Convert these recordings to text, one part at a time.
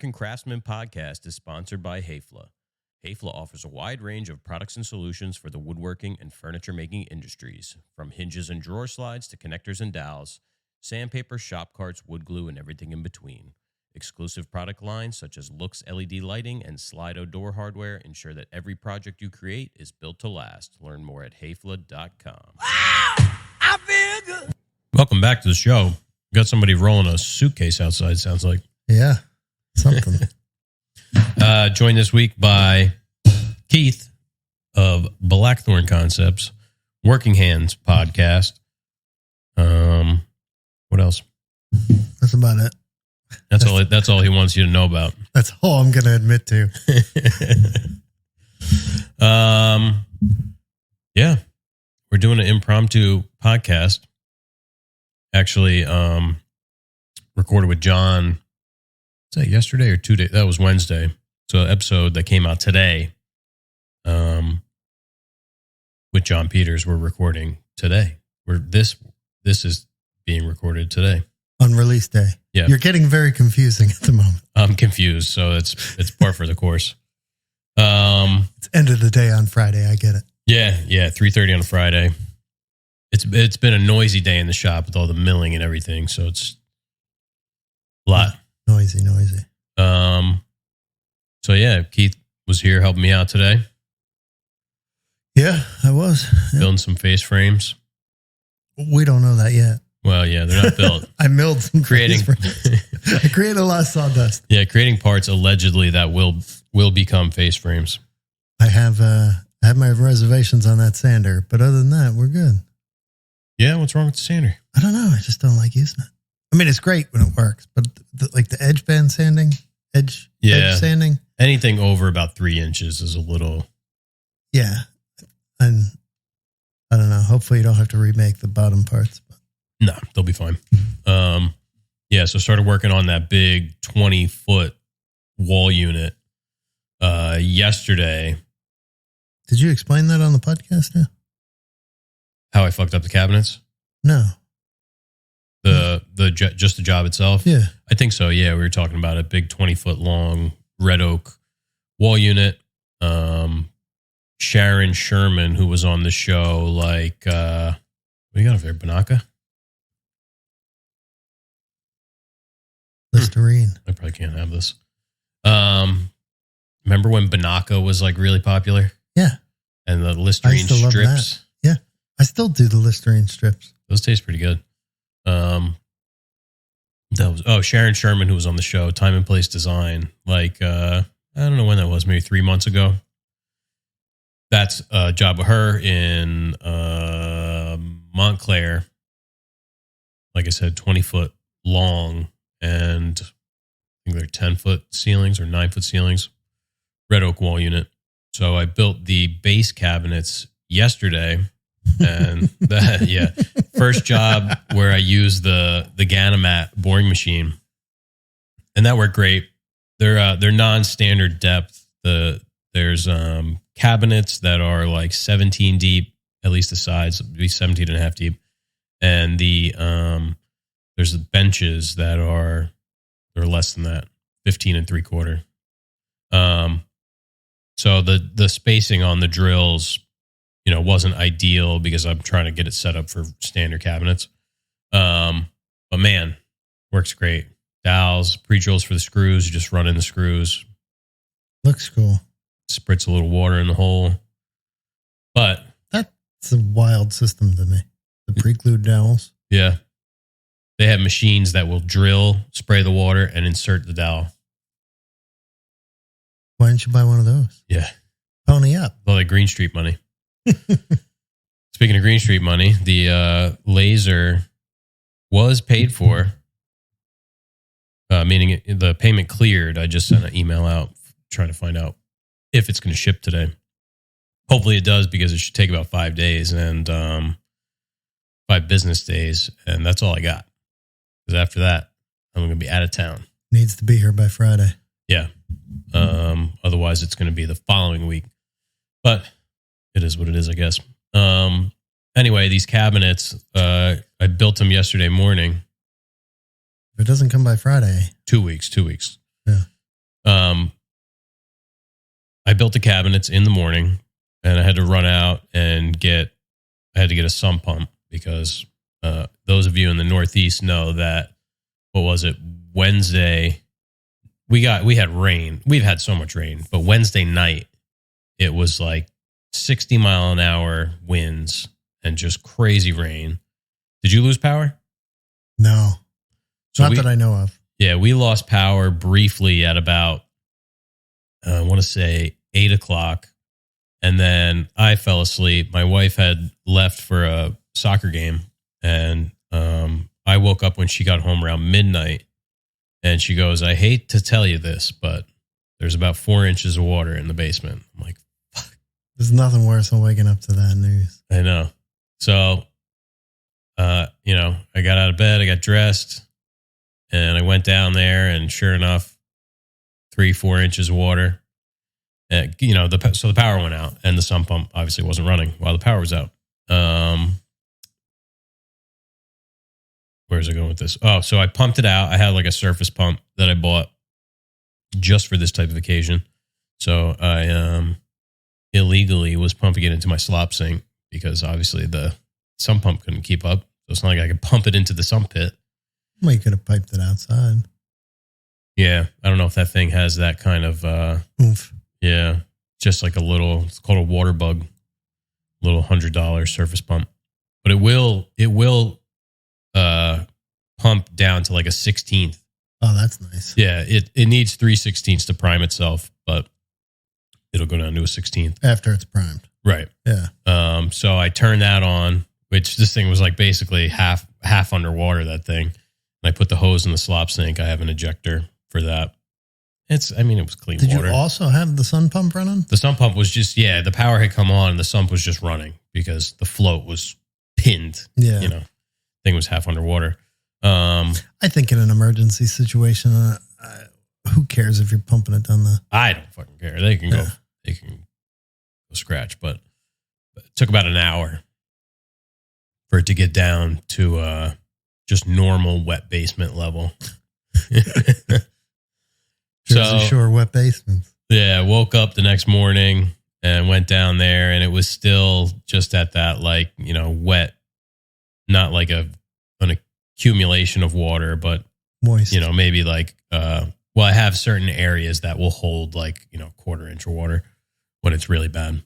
American Craftsman podcast is sponsored by Hayfla. Hayfla offers a wide range of products and solutions for the woodworking and furniture-making industries, from hinges and drawer slides to connectors and dowels, sandpaper, shop carts, wood glue, and everything in between. Exclusive product lines such as Lux LED lighting and Slido door hardware ensure that every project you create is built to last. Learn more at hayfla.com. Wow, I feel good. Welcome back to the show. Got somebody rolling a suitcase outside, sounds like. Yeah, something. Joined this week by Keith of Blackthorn Concepts, Working Hands podcast. What else? That's about it. That's all he wants you to know about. That's all I'm going to admit to. Yeah, we're doing an impromptu podcast. Actually, recorded with John. Is that yesterday or 2 days? That was Wednesday. So an episode that came out today, with John Peters, we're recording today. This is being recorded today. On release day. Yeah. You're getting very confusing at the moment. I'm confused, so it's par for the course. It's end of the day on Friday. I get it. Yeah, 3:30 on a Friday. It's been a noisy day in the shop with all the milling and everything, so it's a lot. Noisy. So yeah, Keith was here helping me out today. Yeah, I was. Yeah. Building some face frames. We don't know that yet. Well, yeah, they're not built. I milled some creating. I created a lot of sawdust. Yeah, creating parts allegedly that will become face frames. I have my reservations on that sander, but other than that, we're good. Yeah, what's wrong with the sander? I don't know. I just don't like using it. I mean, it's great when it works, but the edge band sanding, edge sanding. Anything over about 3 inches is a little. Yeah. And I don't know. Hopefully you don't have to remake the bottom parts. But. No, they'll be fine. Yeah, so started working on that big 20-foot wall unit yesterday. Did you explain that on the podcast now? How I fucked up the cabinets? No. Just the job itself? Yeah. I think so, yeah. We were talking about a big 20-foot long red oak wall unit. Sharon Sherman, who was on the show, what do you got over there, Banaka? Listerine. I probably can't have this. Remember when Banaka was like really popular? Yeah. And the Listerine strips? Yeah. I still do the Listerine strips. Those taste pretty good. Sharon Sherman, who was on the show, Time and Place Design. I don't know when that was, maybe 3 months ago. That's a job of her in Montclair. Like I said, 20-foot long, and I think they're 10-foot ceilings or 9-foot ceilings. Red oak wall unit. So I built the base cabinets yesterday. And first job where I used the Ganomat boring machine, and that worked great. They're non-standard depth. There's cabinets that are like 17 deep, at least the sides would be 17 and a half deep, and there's the benches that they're less than that, 15 and 3/4. So the spacing on the drills, wasn't ideal because I'm trying to get it set up for standard cabinets. But man, works great. Dowels, pre-drills for the screws. You just run in the screws. Looks cool. Spritz a little water in the hole. But that's a wild system to me. The pre-glued dowels. Yeah. They have machines that will drill, spray the water, and insert the dowel. Why didn't you buy one of those? Yeah. Pony up. Well, like Greene Street money. Speaking of Greene Street money, the laser was paid for, meaning the payment cleared. I just sent an email out trying to find out if it's going to ship today. Hopefully it does, because it should take about 5 days and 5 business days. And that's all I got. Because after that, I'm going to be out of town. Needs to be here by Friday. Yeah. Otherwise, it's going to be the following week. But it is what it is, I guess. Anyway, these cabinets, I built them yesterday morning. If it doesn't come by Friday. 2 weeks. Yeah. I built the cabinets in the morning, and I had to run out and I had to get a sump pump because those of you in the Northeast know that, what was it, Wednesday, we had rain. We've had so much rain, but Wednesday night, it was like 60 mile an hour winds and just crazy rain. Did you lose power? No. So Not that I know of. Yeah, we lost power briefly at about, I want to say 8 o'clock. And then I fell asleep. My wife had left for a soccer game. And I woke up when she got home around midnight. And she goes, I hate to tell you this, but there's about 4 inches of water in the basement. I'm like, fuck. There's nothing worse than waking up to that news. I know. So, I got out of bed, I got dressed, and I went down there, and sure enough, 3-4 inches of water. So the power went out, and the sump pump obviously wasn't running while the power was out. Where's it going with this? Oh, so I pumped it out. I had like a surface pump that I bought just for this type of occasion. So I illegally was pumping it into my slop sink because obviously the sump pump couldn't keep up. So it's not like I could pump it into the sump pit. Well, you could have piped it outside. Yeah. I don't know if that thing has that kind of... Oomph. Yeah. Just like it's called a water bug, little $100 surface pump. But it will pump down to like a 16th. Oh, that's nice. Yeah. It needs 3/16 to prime itself, but it'll go down to a 16th. After it's primed. Right. Yeah. So I turned that on, which this thing was like basically half underwater, that thing. And I put the hose in the slop sink. I have an ejector for that. It was clean water. Did you also have the sun pump running? The sump pump was just, the power had come on and the sump was just running because the float was pinned. Yeah. Thing was half underwater. I think in an emergency situation, who cares if you're pumping it down the... I don't fucking care. They can go scratch, but it took about an hour for it to get down to just normal wet basement level. Jersey Shore wet basements. Yeah, woke up the next morning and went down there, and it was still just at that wet, not like an accumulation of water, but moist. Maybe I have certain areas that will hold 1/4 inch of water when it's really bad.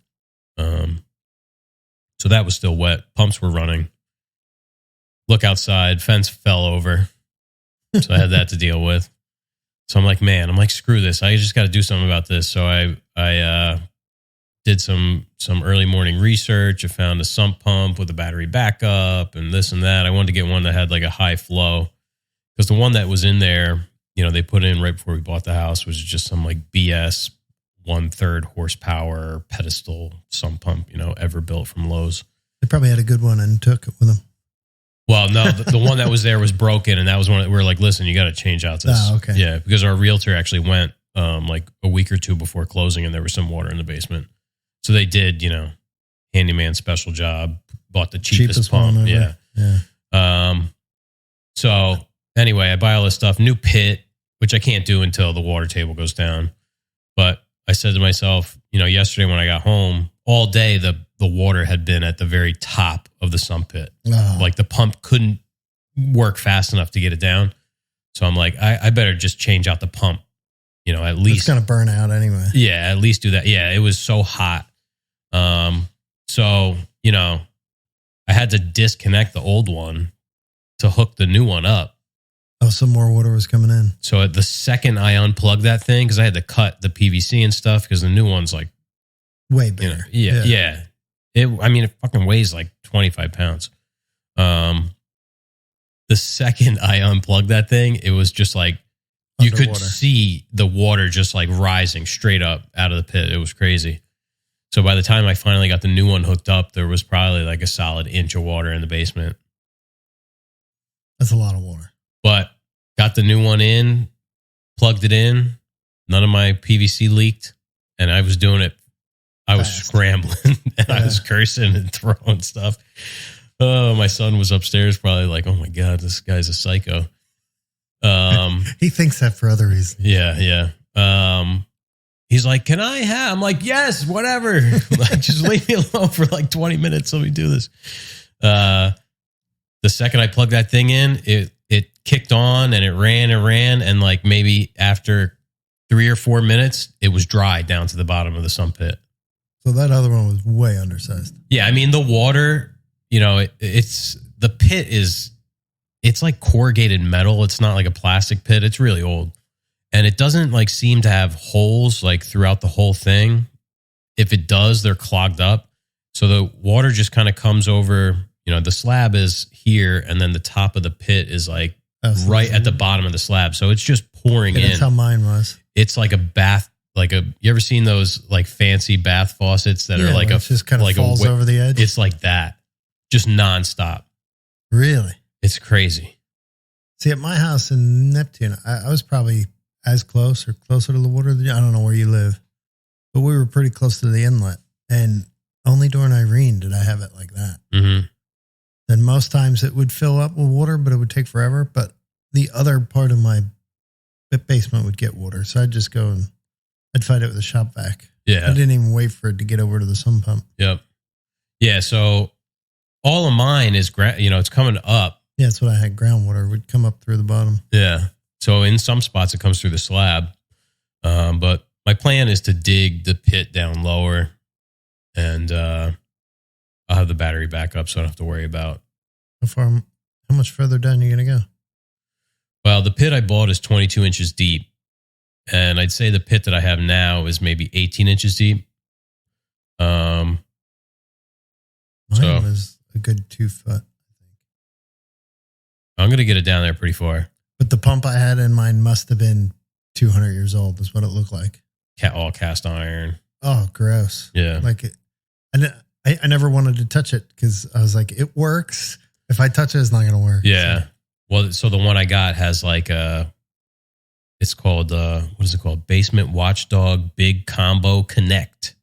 So that was still wet. Pumps were running. Look outside, fence fell over. So I had that to deal with. So I'm like, screw this. I just got to do something about this. So I did some early morning research. I found a sump pump with a battery backup and this and that. I wanted to get one that had like a high flow because the one that was in there, they put in right before we bought the house was just some like BS 1/3 horsepower pedestal sump pump, ever built from Lowe's. They probably had a good one and took it with them. Well, no, the one that was there was broken, and that was one that we were like, listen, you got to change out this. Oh, okay. Yeah, because our realtor actually went like a week or two before closing, and there was some water in the basement. So they did, handyman special job, bought the cheapest pump. One yeah. So anyway, I buy all this stuff, new pit, which I can't do until the water table goes down. But I said to myself, yesterday when I got home, all day the water had been at the very top of the sump pit. Oh. Like the pump couldn't work fast enough to get it down. So I'm like, I better just change out the pump. At least it's going to burn out anyway. Yeah, at least do that. Yeah, it was so hot. So, I had to disconnect the old one to hook the new one up. Oh, some more water was coming in. So the second I unplugged that thing, because I had to cut the PVC and stuff, because the new one's like way bigger. Yeah. It fucking weighs like 25 pounds. The second I unplugged that thing, it was just like you could see the water just like rising straight up out of the pit. It was crazy. So by the time I finally got the new one hooked up, there was probably like a solid inch of water in the basement. That's a lot of water. But got the new one in, plugged it in. None of my PVC leaked. And I was doing it. I was scrambling and I was cursing and throwing stuff. Oh, my son was upstairs probably like, oh my God, this guy's a psycho. He thinks that for other reasons. Yeah. He's like, can I have? I'm like, yes, whatever. Like, just leave me alone for like 20 minutes. Let me do this. The second I plugged that thing in, it kicked on and it ran and ran. And like maybe after 3 or 4 minutes, it was dry down to the bottom of the sump pit. So that other one was way undersized. Yeah. I mean, the water, you know, the pit it's like corrugated metal. It's not like a plastic pit. It's really old. And it doesn't like seem to have holes like throughout the whole thing. If it does, they're clogged up. So the water just kind of comes over, you know, the slab is here and then the top of the pit is like right at the bottom of the slab. So it's just pouring in. That's how mine was. It's like a bath, you ever seen those like fancy bath faucets that are like it just kind of like falls over the edge? It's like that, just nonstop. Really? It's crazy. See, at my house in Neptune, I was probably as close or closer to the water. I don't know where you live, but we were pretty close to the inlet. And only during Irene did I have it like that. Mm-hmm. And most times it would fill up with water, but it would take forever. But the other part of my basement would get water. So I'd just go and I'd fight it with a shop vac. Yeah. I didn't even wait for it to get over to the sump pump. Yep. Yeah. So all of mine is, it's coming up. Yeah. That's what I had. Groundwater would come up through the bottom. Yeah. So in some spots it comes through the slab. But my plan is to dig the pit down lower and I'll have the battery back up so I don't have to worry about. How much further down are you going to go? Well, the pit I bought is 22 inches deep. And I'd say the pit that I have now is maybe 18 inches deep. Mine was a good 2 foot. I'm going to get it down there pretty far. But the pump I had in mine must have been 200 years old, is what it looked like. All cast iron. Oh, gross. Yeah. Like I never wanted to touch it because I was like, it works. If I touch it, it's not going to work. Yeah. So. Well, so the one I got has like it's called, what is it called? Basement Watchdog Big Combo Connect.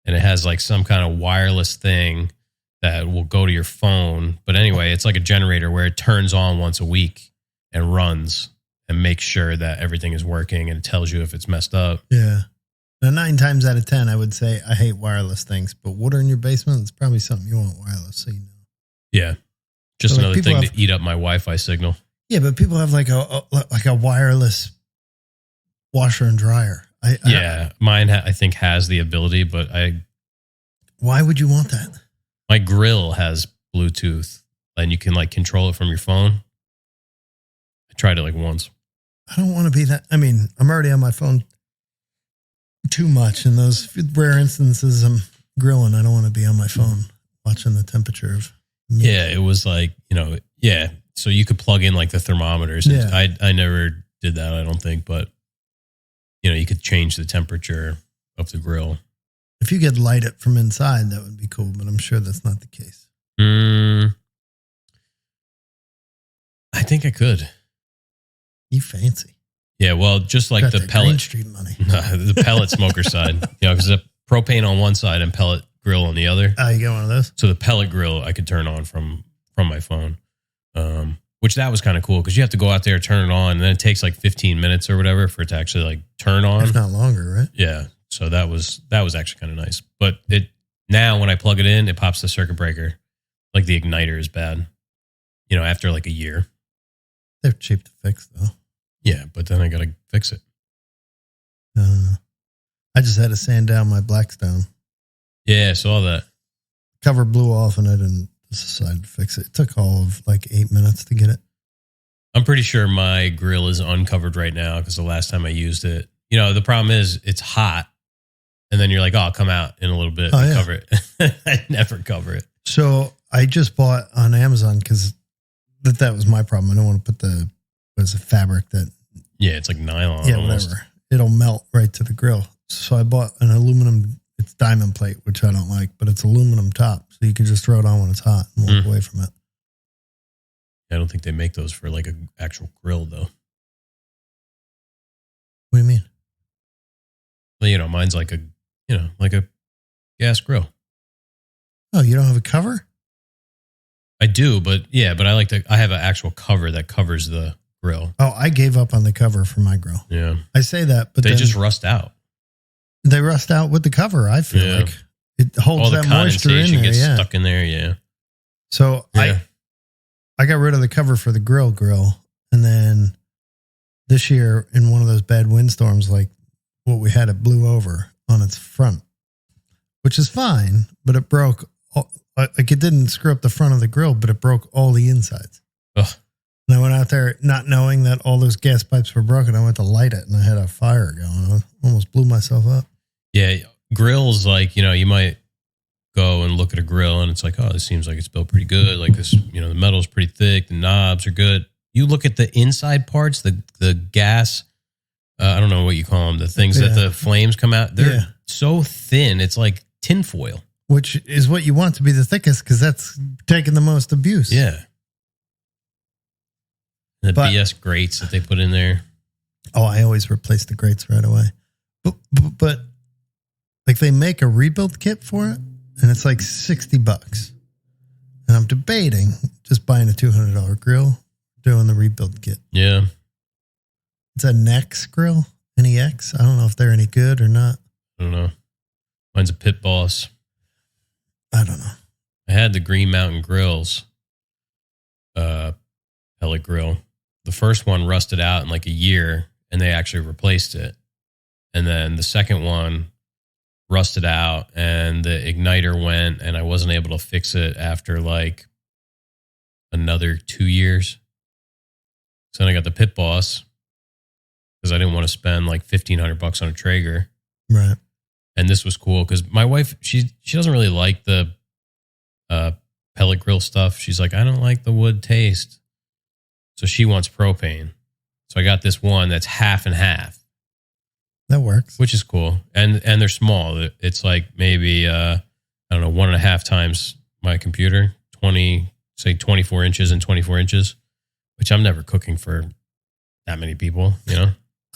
And it has like some kind of wireless thing that will go to your phone. But anyway, it's like a generator where it turns on once a week and runs and makes sure that everything is working and it tells you if it's messed up. Yeah. Now, 9 times out of 10, I would say I hate wireless things, but water in your basement is probably something you want wireless, so you know. Yeah. Just another thing to eat up my Wi-Fi signal. Yeah, but people have like a wireless washer and dryer. Mine I think has the ability, but why would you want that? My grill has Bluetooth and you can like control it from your phone. I tried it like once. I don't want to be that. I mean, I'm already on my phone too much. In those rare instances I'm grilling, I don't want to be on my phone watching the temperature of meat. Yeah, it was like, so you could plug in like the thermometers. Yeah. I never did that, I don't think, but you could change the temperature of the grill. If you could light it from inside, that would be cool, but I'm sure that's not the case. I think I could. You fancy. Yeah, well, just like the pellet. Greene Street money. The pellet smoker side. Because the propane on one side and pellet grill on the other. Oh, you got one of those? So the pellet grill I could turn on from my phone. Which that was kind of cool because you have to go out there, turn it on, and then it takes like 15 minutes or whatever for it to actually like turn on. If not longer, right? Yeah. So that was actually kind of nice. But now when I plug it in, it pops the circuit breaker. Like the igniter is bad. After like a year. They're cheap to fix though. Yeah, but then I got to fix it. I just had to sand down my Blackstone. Yeah, I saw that. Cover blew off in it and decided to fix it. It took all of like 8 minutes to get it. I'm pretty sure my grill is uncovered right now because the last time I used it, the problem is it's hot. And then you're like, oh, I'll come out in a little bit and cover it. I never cover it. So I just bought on Amazon because that was my problem. I don't want to put the fabric that. Yeah, it's like nylon. Yeah, almost. whatever. It'll melt right to the grill. So I bought an aluminum, it's diamond plate, which I don't like, but it's aluminum top. So you can just throw it on when it's hot and walk away from it. I don't think they make those for like an actual grill though. What do you mean? Well, mine's like a gas grill. Oh, you don't have a cover? I do, but I have an actual cover that covers the grill. Oh, I gave up on the cover for my grill. Yeah. I say that, but they just rust out. they rust out with the cover. I feel like it holds all the that moisture in condensation there. gets Yeah. stuck in there. Yeah. So I got rid of the cover for the grill. And then this year in one of those bad windstorms, like what we had, it blew over on its front, which is fine, but it broke. Like it didn't screw up the front of the grill, but it broke all the insides. Ugh. And I went out there not knowing that all those gas pipes were broken. I went to light it and I had a fire going. I almost blew myself up. Yeah. Grills, like, you might go and look at a grill and it's like, oh, this seems like it's built pretty good. Like this, the metal's pretty thick. The knobs are good. You look at the inside parts, the gas, I don't know what you call them, the things that the flames come out. They're so thin. It's like tinfoil. Which is what you want to be the thickest because that's taking the most abuse. Yeah. The BS grates that they put in there. Oh, I always replace the grates right away. But like they make a rebuild kit for it and it's like $60. And I'm debating just buying a $200 grill, doing the rebuild kit. Yeah. It's a Nex grill, NEX. I don't know if they're any good or not. I don't know. Mine's a Pit Boss. I don't know. I had the Green Mountain Grills pellet grill. The first one rusted out in like a year and they actually replaced it. And then the second one rusted out and the igniter went and I wasn't able to fix it after like another 2 years. So then I got the Pit Boss because I didn't want to spend like $1,500 on a Traeger. Right. And this was cool because my wife, she doesn't really like the pellet grill stuff. She's like, I don't like the wood taste. So she wants propane. So I got this one that's half and half. That works. Which is cool. And they're small. It's like maybe, I don't know, 1.5 times my computer, 24 inches and 24 inches, which I'm never cooking for that many people,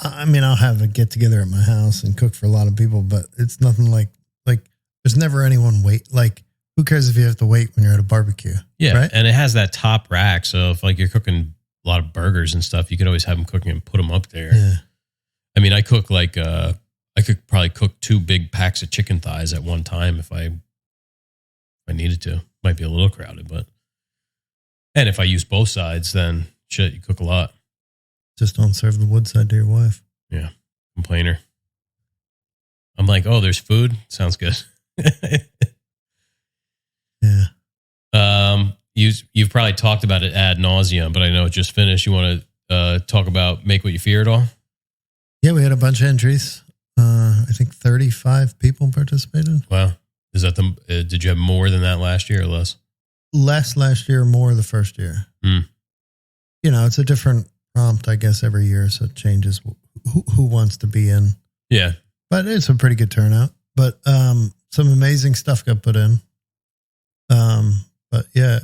I mean, I'll have a get together at my house and cook for a lot of people, but it's nothing like there's never anyone wait. Like, who cares if you have to wait when you're at a barbecue? Yeah. Right? And it has that top rack. So if like you're cooking a lot of burgers and stuff, you could always have them cooking and put them up there. Yeah. I mean, I cook like, I could probably cook 2 big packs of chicken thighs at one time if I needed to. Might be a little crowded, and if I use both sides, then shit, you cook a lot. Just don't serve the wood side to your wife. Yeah. Complainer. I'm like, oh, there's food. Sounds good. Yeah. You've probably talked about it ad nauseum, but I know it just finished. You want to talk about Make What You Fear at all? Yeah, we had a bunch of entries. I think 35 people participated. Wow. Is that did you have more than that last year or less? Less last year, more the first year. It's a different prompt, I guess, every year. So it changes who wants to be in. Yeah. But it's a pretty good turnout. But some amazing stuff got put in. But yeah,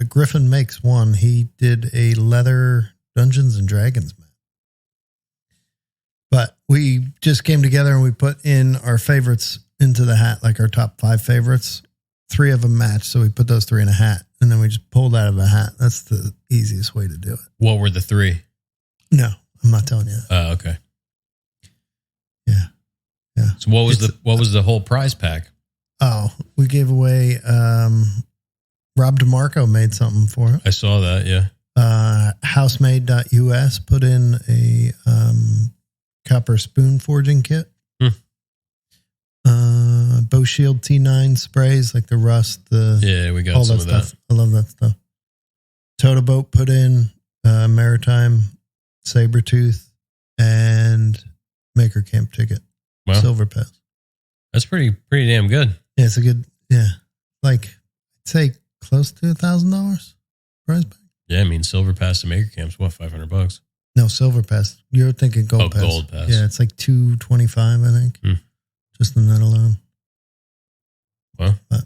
a Griffin makes one. He did a leather Dungeons and Dragons map. But we just came together and we put in our favorites into the hat, like our top 5 favorites. 3 of them matched, so we put those 3 in a hat, and then we just pulled out of a hat. That's the easiest way to do it. What were the 3? No, I'm not telling you. Oh, okay. Yeah. So what was the whole prize pack? Oh, we gave away. Rob DeMarco made something for it. I saw that. Yeah. Housemade.us put in a copper spoon forging kit. Bow Shield T9 sprays, like the rust, we got all some that of stuff. that. I love that stuff. Toto Boat put in Maritime Sabertooth and Maker Camp ticket. Wow. Silver Pass. That's pretty damn good. Yeah, it's a good. Yeah, like I'd say close to $1,000 prize pack. Yeah, I mean Silver Pass to Maker Camp's what, $500? No, Silver Pass. You're thinking Gold Pass. Gold Pass. Yeah, it's like $225, I think. Just in that alone. Well, but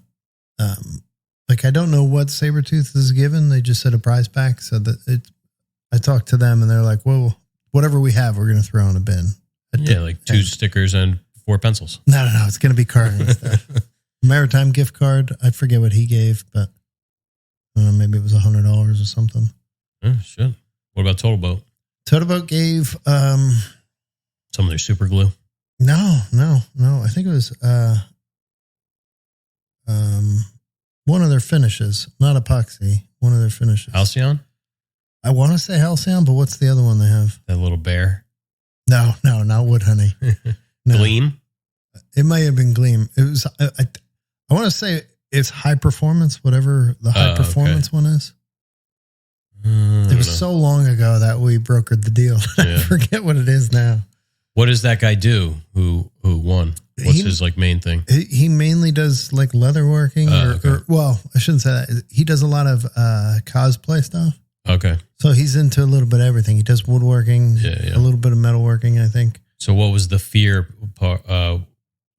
like I don't know what Sabertooth is given. They just said a prize pack, so that I talked to them and they're like, "Well, whatever we have, we're going to throw in a bin." Like 2 stickers and 4 pencils. No, it's going to be card instead. Maritime gift card. I forget what he gave, but I don't know, maybe it was $100 or something. Oh shit! What about Total Boat? Toto Boat gave some of their super glue. No. I think it was one of their finishes, not epoxy. One of their finishes. Halcyon? I want to say Halcyon, but what's the other one they have? That little bear? No, not Wood Honey. No. Gleam? It may have been Gleam. It was. I want to say it's High Performance, whatever the High Performance one is. It was so long ago that we brokered the deal. I forget what it is now. What does that guy do? Who won? What's his like main thing? He mainly does like leatherworking, or well, I shouldn't say that. He does a lot of cosplay stuff. Okay, so he's into a little bit of everything. He does woodworking, a little bit of metalworking, I think. So what was the fear part?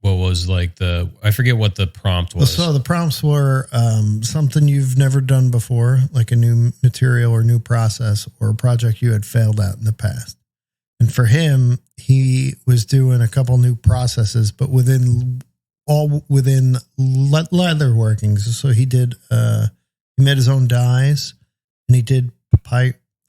What was like I forget what the prompt was. So the prompts were something you've never done before, like a new material or new process or a project you had failed at in the past. And for him, he was doing a couple new processes, but within leatherworking. So he did, he made his own dyes, and he did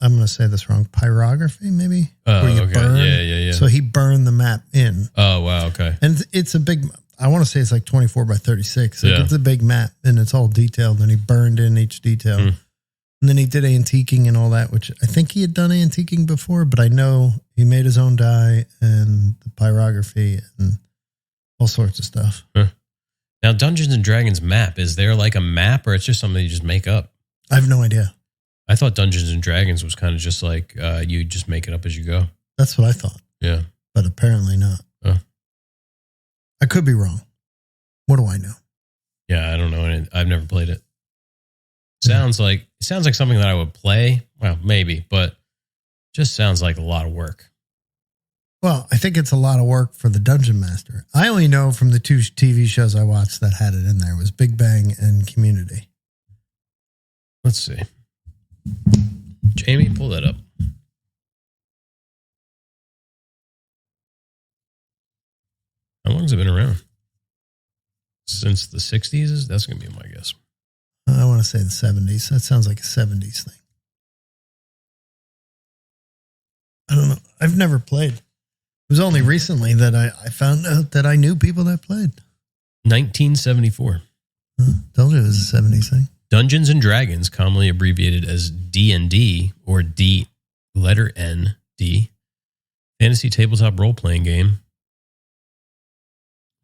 I'm going to say this wrong. Pyrography, maybe? Where you burn. Yeah. So he burned the map in. Oh, wow. Okay. And it's a big, I want to say it's like 24 by 36. Like it's a big map, and it's all detailed, and he burned in each detail. And then he did antiquing and all that, which I think he had done antiquing before, but I know he made his own dye and the pyrography and all sorts of stuff. Huh. Now, Dungeons and Dragons map, is there like a map, or it's just something you just make up? I have no idea. I thought Dungeons and Dragons was kind of just like you just make it up as you go. That's what I thought. Yeah. But apparently not. I could be wrong. What do I know? Yeah, I don't know. I've never played it. Sounds like something that I would play. Well, maybe, but just sounds like a lot of work. Well, I think it's a lot of work for the Dungeon Master. I only know from the 2 TV shows I watched that had it in there. It was Big Bang and Community. Let's see. Jamie, pull that up. How long has it been around? Since the 60s? That's going to be my guess. I want to say the 70s. That sounds like a 70s thing. I don't know. I've never played. It was only recently that I found out that I knew people that played. 1974. Told you it was a 70s thing. Dungeons and Dragons, commonly abbreviated as D&D or D letter N D, fantasy tabletop role-playing game.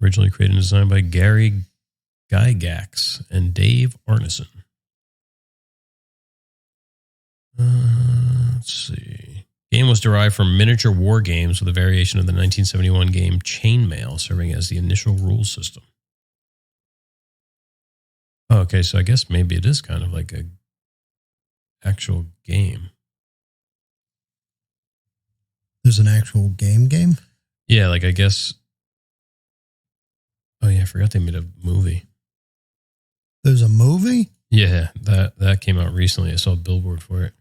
Originally created and designed by Gary Gygax and Dave Arneson. Let's see. Game was derived from miniature war games with a variation of the 1971 game Chainmail, serving as the initial rule system. Okay, so I guess maybe it is kind of like a actual game. There's an actual game? Yeah, like I guess. Oh yeah, I forgot they made a movie. There's a movie? Yeah, that came out recently. I saw a billboard for it.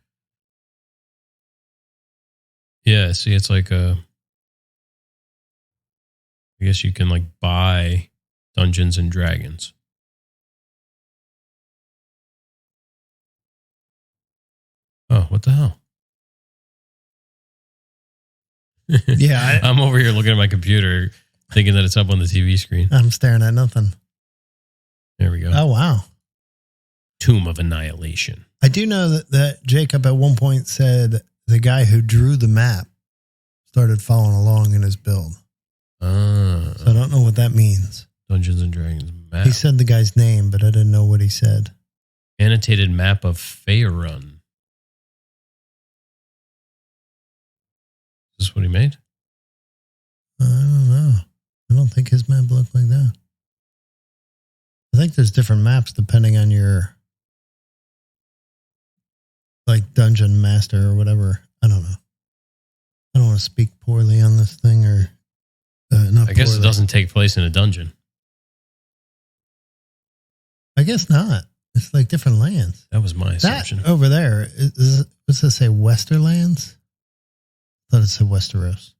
Yeah, see, it's like I guess you can like buy Dungeons and Dragons. Oh, what the hell? Yeah. I'm over here looking at my computer thinking that it's up on the TV screen. I'm staring at nothing. There we go. Oh, wow. Tomb of Annihilation. I do know that Jacob at one point said the guy who drew the map started following along in his build. So I don't know what that means. Dungeons and Dragons map. He said the guy's name, but I didn't know what he said. Annotated map of Faerun. Is this what he made? I don't know. I don't think his map looked like that. I think there's different maps depending on your like dungeon master or whatever. I don't know. I don't want to speak poorly on this thing or not. I guess poorly. it doesn't take place in a dungeon. I guess not. It's like different lands. That was my assumption. That over there, what's that say? Westerlands? I thought it said Westeros.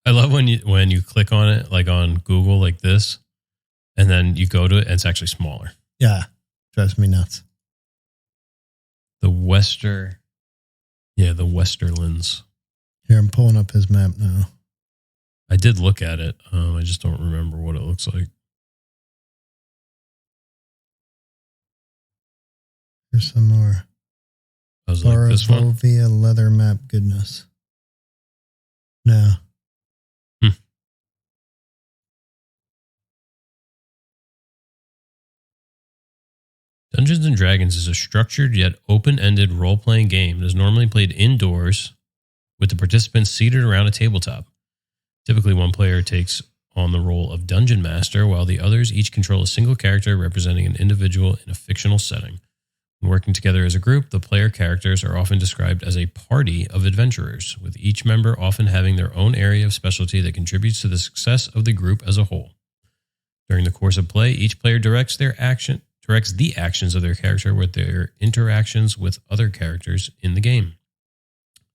I love when you click on it, like on Google, like this, and then you go to it, and it's actually smaller. Yeah, drives me nuts. The Westerlands. Here, I'm pulling up his map now. I did look at it. I just don't remember what it looks like. Here's some more. I was like, this one? Via leather map goodness. No. Dungeons & Dragons is a structured yet open-ended role-playing game that is normally played indoors with the participants seated around a tabletop. Typically, one player takes on the role of Dungeon Master, while the others each control a single character representing an individual in a fictional setting. When working together as a group, the player characters are often described as a party of adventurers, with each member often having their own area of specialty that contributes to the success of the group as a whole. During the course of play, each player directs the actions of their character with their interactions with other characters in the game.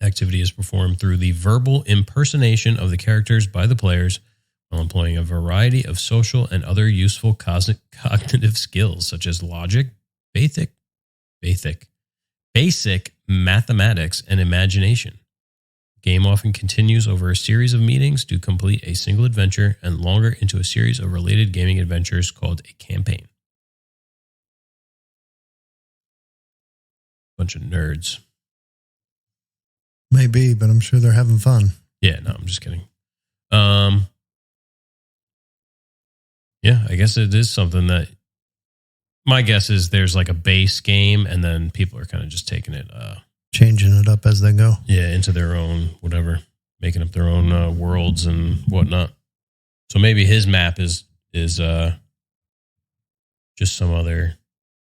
Activity is performed through the verbal impersonation of the characters by the players while employing a variety of social and other useful cognitive skills such as logic, basic mathematics, and imagination. The game often continues over a series of meetings to complete a single adventure and longer into a series of related gaming adventures called a campaign. Bunch of nerds. Maybe, but I'm sure they're having fun. Yeah, no, I'm just kidding. Yeah, I guess it is something that my guess is there's like a base game and then people are kind of just taking it, changing it up as they go. Yeah, into their own whatever, making up their own worlds and whatnot. So maybe his map is just some other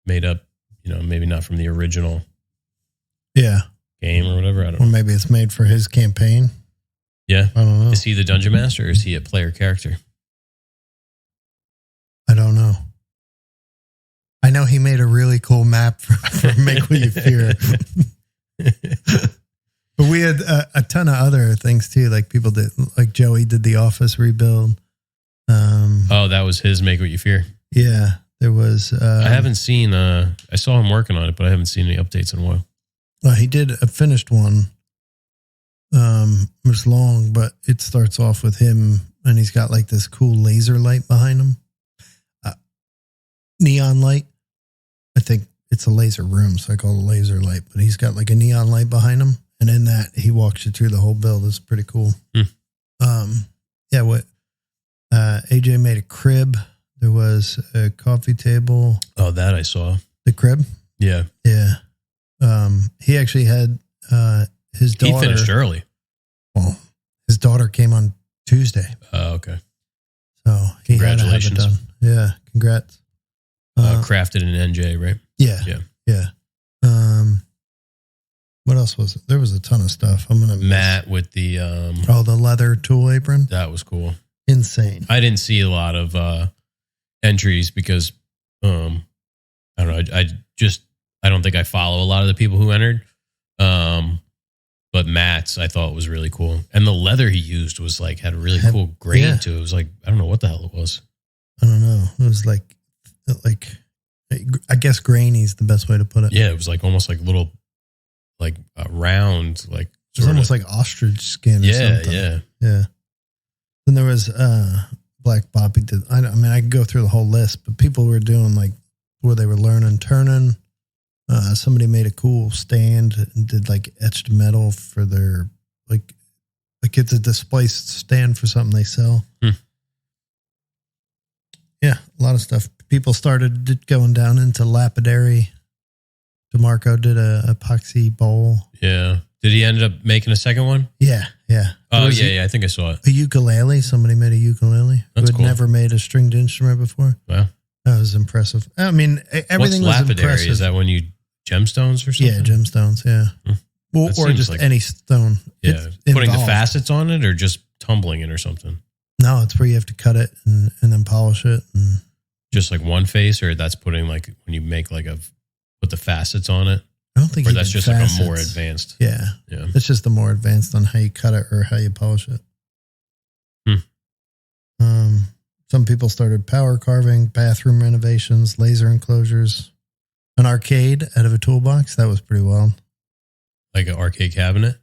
made up, maybe not from the original. Yeah. Game or whatever. I don't know. Or maybe it's made for his campaign. Yeah. I don't know. Is he the Dungeon Master or is he a player character? I don't know. I know he made a really cool map for Make What You Fear. But we had a ton of other things too. Like people did, like Joey did the Office rebuild. That was his Make What You Fear. Yeah. There was... I haven't seen... I saw him working on it, but I haven't seen any updates in a while. Well, he did a finished one. It was long, but it starts off with him, and he's got like this cool laser light behind him. Neon light. I think it's a laser room, so I call it a laser light. But he's got like a neon light behind him, and in that, he walks you through the whole build. It's pretty cool. Yeah, what... AJ made a crib. There was a coffee table. Oh, that I saw. The crib? Yeah. Yeah. He actually had his daughter. He finished early. Well, his daughter came on Tuesday. Oh, okay. So he had to have it done. Yeah. Congrats. Crafted in NJ, right? Yeah. Yeah. Yeah. What else was it? There was a ton of stuff. Matt with the the leather tool apron. That was cool. Insane. I didn't see a lot of entries because I don't know. I don't think I follow a lot of the people who entered. But Matt's I thought was really cool. And the leather he used was like had a really cool grain to it. It was like I don't know what the hell it was. I don't know. It was like I guess grainy is the best way to put it. Yeah, it was like almost like little like round like it was almost like ostrich skin or something. Yeah. Then there was Black Bobby did. I mean, I could go through the whole list, but people were doing like where they were learning turning. Somebody made a cool stand and did like etched metal for their like it's a display stand for something they sell. Yeah, a lot of stuff. People started going down into lapidary. DeMarco did a epoxy bowl. Yeah. Did he end up making a second one? Yeah. Oh, yeah. I think I saw it. A ukulele. Somebody made a ukulele. That's who had never made a stringed instrument before. Wow. That was impressive. I mean, everything was lapidary? impressive. Is that when you gemstones or something? Yeah, gemstones, yeah. Well, or just like, any stone. Yeah. Putting the facets on it or just tumbling it or something? No, it's where you have to cut it and then polish it. And just like one face, or that's putting like when you make like put the facets on it? I don't think or that's just facets. Like a more advanced. Yeah. It's just the more advanced on how you cut it or how you polish it. Some people started power carving, bathroom renovations, laser enclosures, an arcade out of a toolbox. That was pretty wild. Like an arcade cabinet?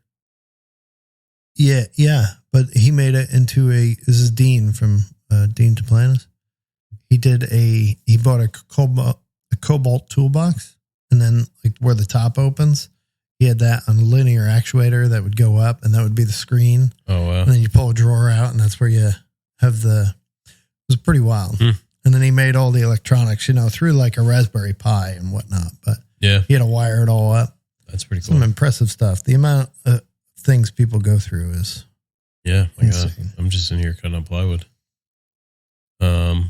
Yeah. But he made it into this is Dean from Dean Duplantis. He bought a Cobalt toolbox, and then like where the top opens, he had that on a linear actuator that would go up, and that would be the screen. Oh, wow. And then you pull a drawer out, and that's where you have it was pretty wild. And then he made all the electronics, through like a Raspberry Pi and whatnot. But yeah, he had to wire it all up. That's pretty cool. Some impressive stuff. The amount of things people go through is insane. I'm just in here cutting up plywood. So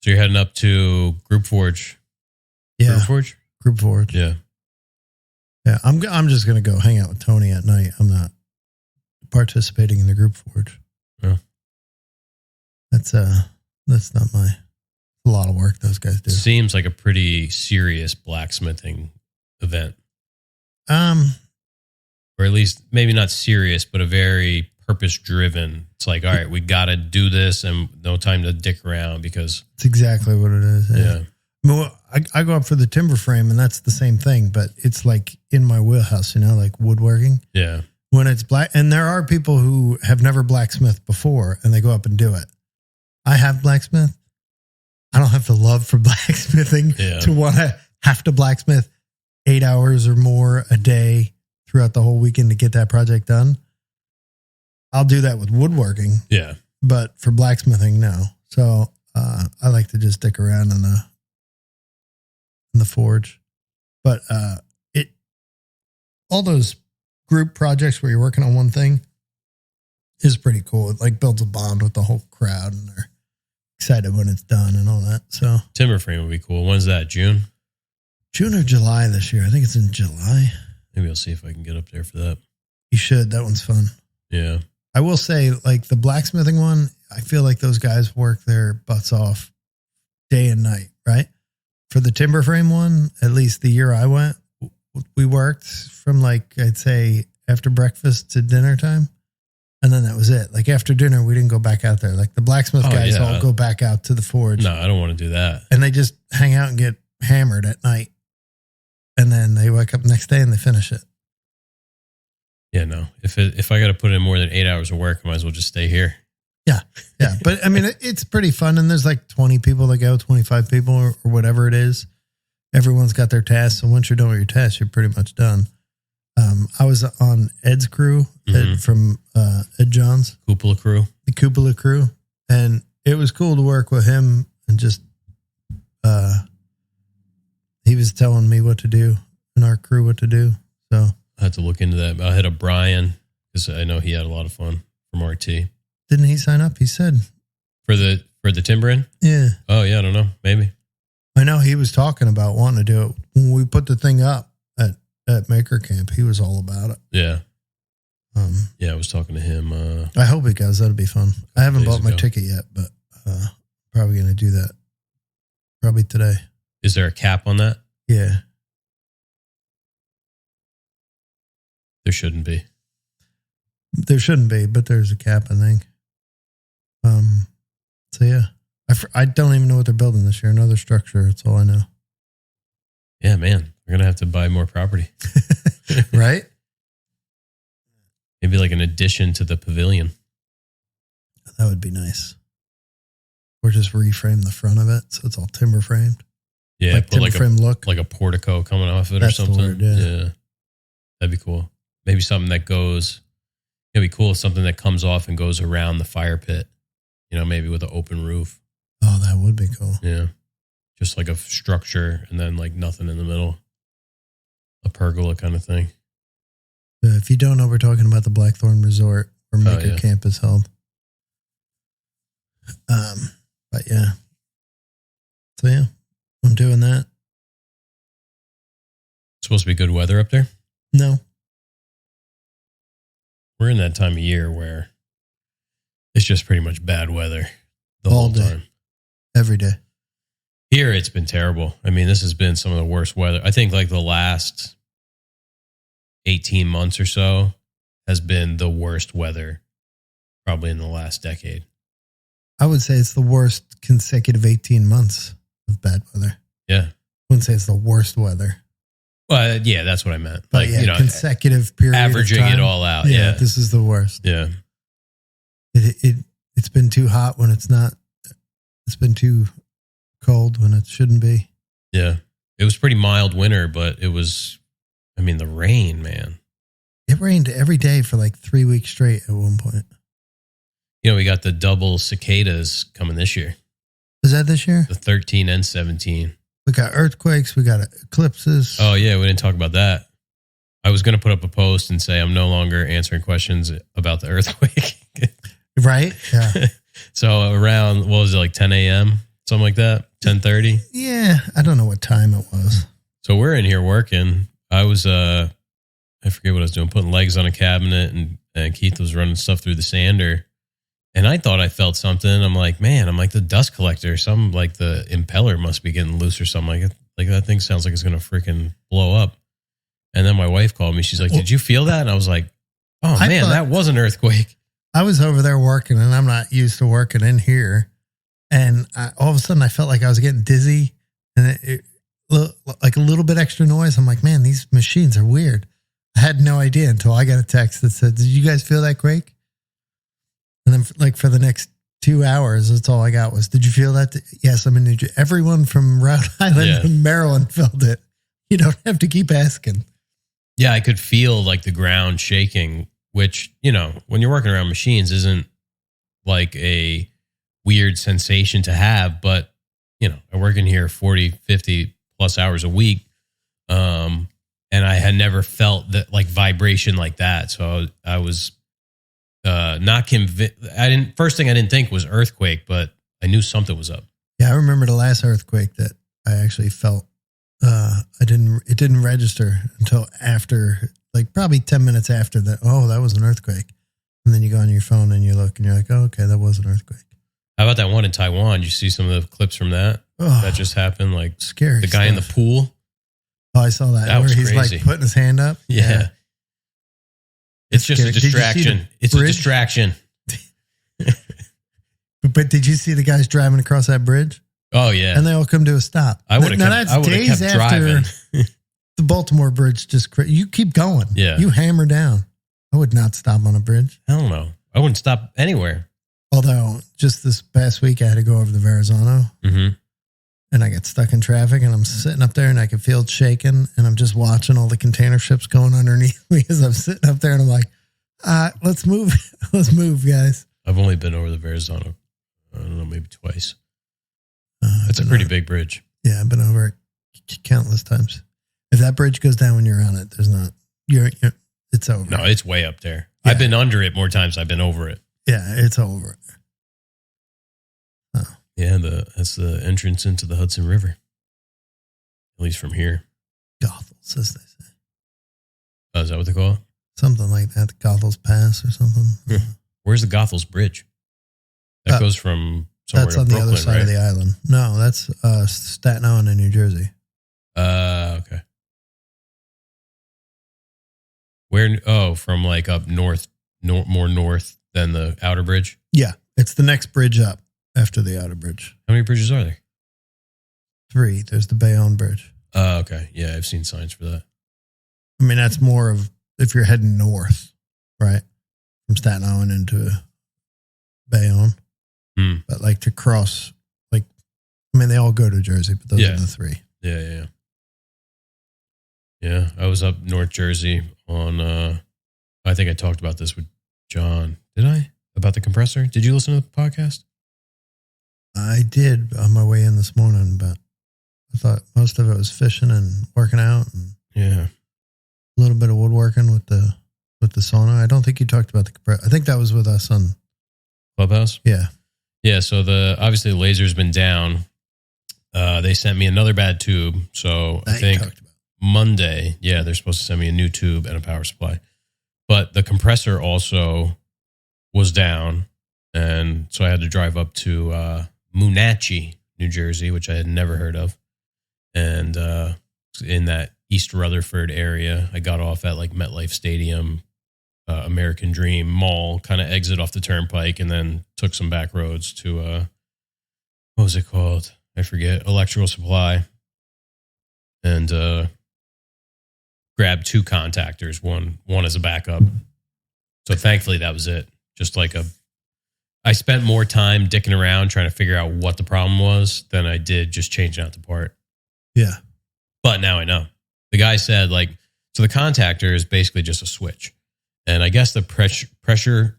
you're heading up to Group Forge. Yeah. Group Forge. Yeah. Yeah. I'm just gonna go hang out with Tony at night. I'm not participating in the Group Forge. Yeah. That's not a lot of work those guys do. Seems like a pretty serious blacksmithing event. Or at least maybe not serious, but a very purpose driven. It's like, all right, we got to do this and no time to dick around because it's exactly what it is. Yeah. I mean, I go up for the timber frame and that's the same thing, but it's like in my wheelhouse, like woodworking. Yeah. When it's black, and there are people who have never blacksmithed before and they go up and do it. I have blacksmith. I don't have the love for blacksmithing to want to have to blacksmith 8 hours or more a day throughout the whole weekend to get that project done. I'll do that with woodworking. Yeah. But for blacksmithing, no. So I like to just stick around in the forge. But all those group projects where you're working on one thing is pretty cool. It like builds a bond with the whole crowd and they're excited when it's done and all that. So timber frame would be cool. When's that? June or July this year? I think it's in July. Maybe I'll see if I can get up there for that. You should. That one's fun. Yeah. I will say, like the blacksmithing one, I feel like those guys work their butts off day and night, right? For the timber frame one, at least the year I went, we worked from like, I'd say after breakfast to dinner time. And then that was it. Like after dinner, we didn't go back out there. Like the blacksmith guys all go back out to the forge. No, I don't want to do that. And they just hang out and get hammered at night. And then they wake up the next day and they finish it. Yeah, no. If I got to put in more than 8 hours of work, I might as well just stay here. Yeah. But I mean, it's pretty fun. And there's like 20 people that go, 25 people or whatever it is. Everyone's got their tasks. So once you're done with your tasks, you're pretty much done. I was on Ed's crew from Ed John's. Cupola crew. The Cupola crew. And it was cool to work with him and just, he was telling me what to do and our crew what to do. So I had to look into that. I had a Brian because I know he had a lot of fun from RT. Didn't he sign up? He said for the timbering. Yeah. Oh yeah, I don't know. Maybe. I know he was talking about wanting to do it when we put the thing up at Maker Camp. He was all about it. Yeah. Yeah, I was talking to him. I hope he goes. That'll be fun. I haven't bought my ticket yet, but probably going to do that. Probably today. Is there a cap on that? Yeah. There shouldn't be. There shouldn't be, but there's a cap, I think. So yeah, I don't even know what they're building this year. Another structure. That's all I know. Yeah, man, we're gonna have to buy more property, right? Maybe like an addition to the pavilion. That would be nice. Or just reframe the front of it so it's all timber framed. Yeah, like put timber like frame look, like a portico coming off it. That's or something. The word, yeah, that'd be cool. Maybe something that goes. It'd be cool. Something that comes off and goes around the fire pit. Maybe with an open roof. Oh, that would be cool. Yeah, just like a structure and then like nothing in the middle. A pergola kind of thing. If you don't know, we're talking about the Blackthorn Resort where Maker Camp is held. But yeah. So yeah, I'm doing that. It's supposed to be good weather up there? No. We're in that time of year where it's just pretty much bad weather the all whole day. time. Every day. Here, it's been terrible. I mean, this has been some of the worst weather. I think like the last 18 months or so has been the worst weather probably in the last decade. I would say it's the worst consecutive 18 months of bad weather. Yeah. I wouldn't say it's the worst weather. Well, yeah, that's what I meant. But Like, consecutive period averaging of time. it all out. Yeah, Yeah. this is the worst. Yeah. It's been too hot when it's not. It's been too cold when it shouldn't be. Yeah. It was pretty mild winter, but it was, the rain, man. It rained every day for like 3 weeks straight at one point. We got the double cicadas coming this year. Is that this year? The 13 and 17. We got earthquakes. We got eclipses. Oh, yeah. We didn't talk about that. I was going to put up a post and say I'm no longer answering questions about the earthquake. Right? Yeah. So around, what was it, like 10 a.m.? Something like that? 10:30? Yeah. I don't know what time it was. So we're in here working. I was, I forget what I was doing, putting legs on a cabinet, and Keith was running stuff through the sander. And I thought I felt something. I'm like, man, I'm like the dust collector. Some like the impeller must be getting loose or something. Like that thing sounds like it's going to freaking blow up. And then my wife called me. She's like, did you feel that? And I was like, oh, man, that was an earthquake. I was over there working, and I'm not used to working in here. And all of a sudden, I felt like I was getting dizzy, and it like a little bit extra noise. I'm like, man, these machines are weird. I had no idea until I got a text that said, did you guys feel that quake? And then like for the next 2 hours, that's all I got was, did you feel that? Yes, I'm in New Jersey. Everyone from Rhode Island and Maryland felt it. You don't have to keep asking. Yeah, I could feel like the ground shaking, which, when you're working around machines isn't like a weird sensation to have. But, I work in here 40, 50 plus hours a week. And I had never felt that like vibration like that. So I was not convinced. First thing I didn't think was earthquake, but I knew something was up. Yeah, I remember the last earthquake that I actually felt. It didn't register until after, like probably 10 minutes after that. Oh, that was an earthquake. And then you go on your phone and you look and you're like, oh, okay, that was an earthquake. How about that one in Taiwan? Did you see some of the clips from that? Oh, that just happened. Like scary. The guy in the pool. Oh, I saw that. That was he's crazy. Like putting his hand up. Yeah. It's just scary. a distraction. It's a distraction. But did you see the guys driving across that bridge? Oh, yeah. And they all come to a stop. I would have kept driving. The Baltimore bridge you keep going. Yeah. You hammer down. I would not stop on a bridge. I don't know. I wouldn't stop anywhere. Although, just this past week, I had to go over the Verrazano. Mm-hmm. And I got stuck in traffic, and I'm sitting up there, and I can feel it shaking, and I'm just watching all the container ships going underneath me as I'm sitting up there, and I'm like, let's move. Let's move, guys. I've only been over the Verrazano, I don't know, maybe twice. It's a pretty big bridge. Yeah, I've been over it countless times. If that bridge goes down when you're on it, there's not, it's over. No, it's way up there. Yeah. I've been under it more times. I've been over it. Yeah, it's over. Oh. Yeah, that's the entrance into the Hudson River. At least from here. Gothels, as they say. Oh, is that what they call it? Something like that. The Gothels Pass or something. Yeah. Where's the Gothels Bridge? That goes from somewhere that's to on Brooklyn, the other side right? of the island. No, that's Staten Island in New Jersey. Okay. Where? Oh, from like up north, more north than the outer bridge? Yeah, it's the next bridge up after the outer bridge. How many bridges are there? 3. There's the Bayonne Bridge. Okay. Yeah, I've seen signs for that. I mean, that's more of if you're heading north, right? From Staten Island into Bayonne. But like to cross, like, I mean, they all go to Jersey, but those are the 3. Yeah. Yeah, I was up North Jersey on, I think I talked about this with John. Did I? About the compressor? Did you listen to the podcast? I did on my way in this morning, but I thought most of it was fishing and working out and a little bit of woodworking with the sauna. I don't think you talked about the compressor. I think that was with us on Clubhouse. Yeah. Yeah. So obviously the laser's been down. They sent me another bad tube. So I think Monday, they're supposed to send me a new tube and a power supply, but the compressor also was down. And so I had to drive up to, Moonachie, New Jersey, which I had never heard of. And, in that East Rutherford area, I got off at like MetLife Stadium, American Dream Mall, kind of exit off the turnpike, and then took some back roads to, what was it called? I forget. Electrical Supply. And grabbed 2 contactors, one as a backup. So thankfully that was it. Just like I spent more time dicking around trying to figure out what the problem was than I did just changing out the part. Yeah. But now I know. The guy said so the contactor is basically just a switch. And I guess the pressure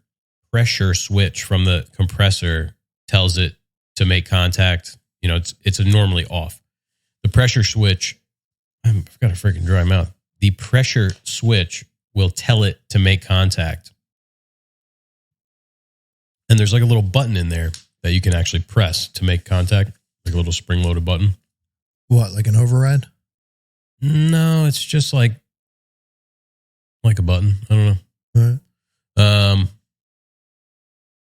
switch from the compressor tells it to make contact. It's normally off. The pressure switch, I've got a freaking dry mouth. The pressure switch will tell it to make contact. And there's like a little button in there that you can actually press to make contact, like a little spring-loaded button. What, like an override? No, it's just like a button. I don't know. All right.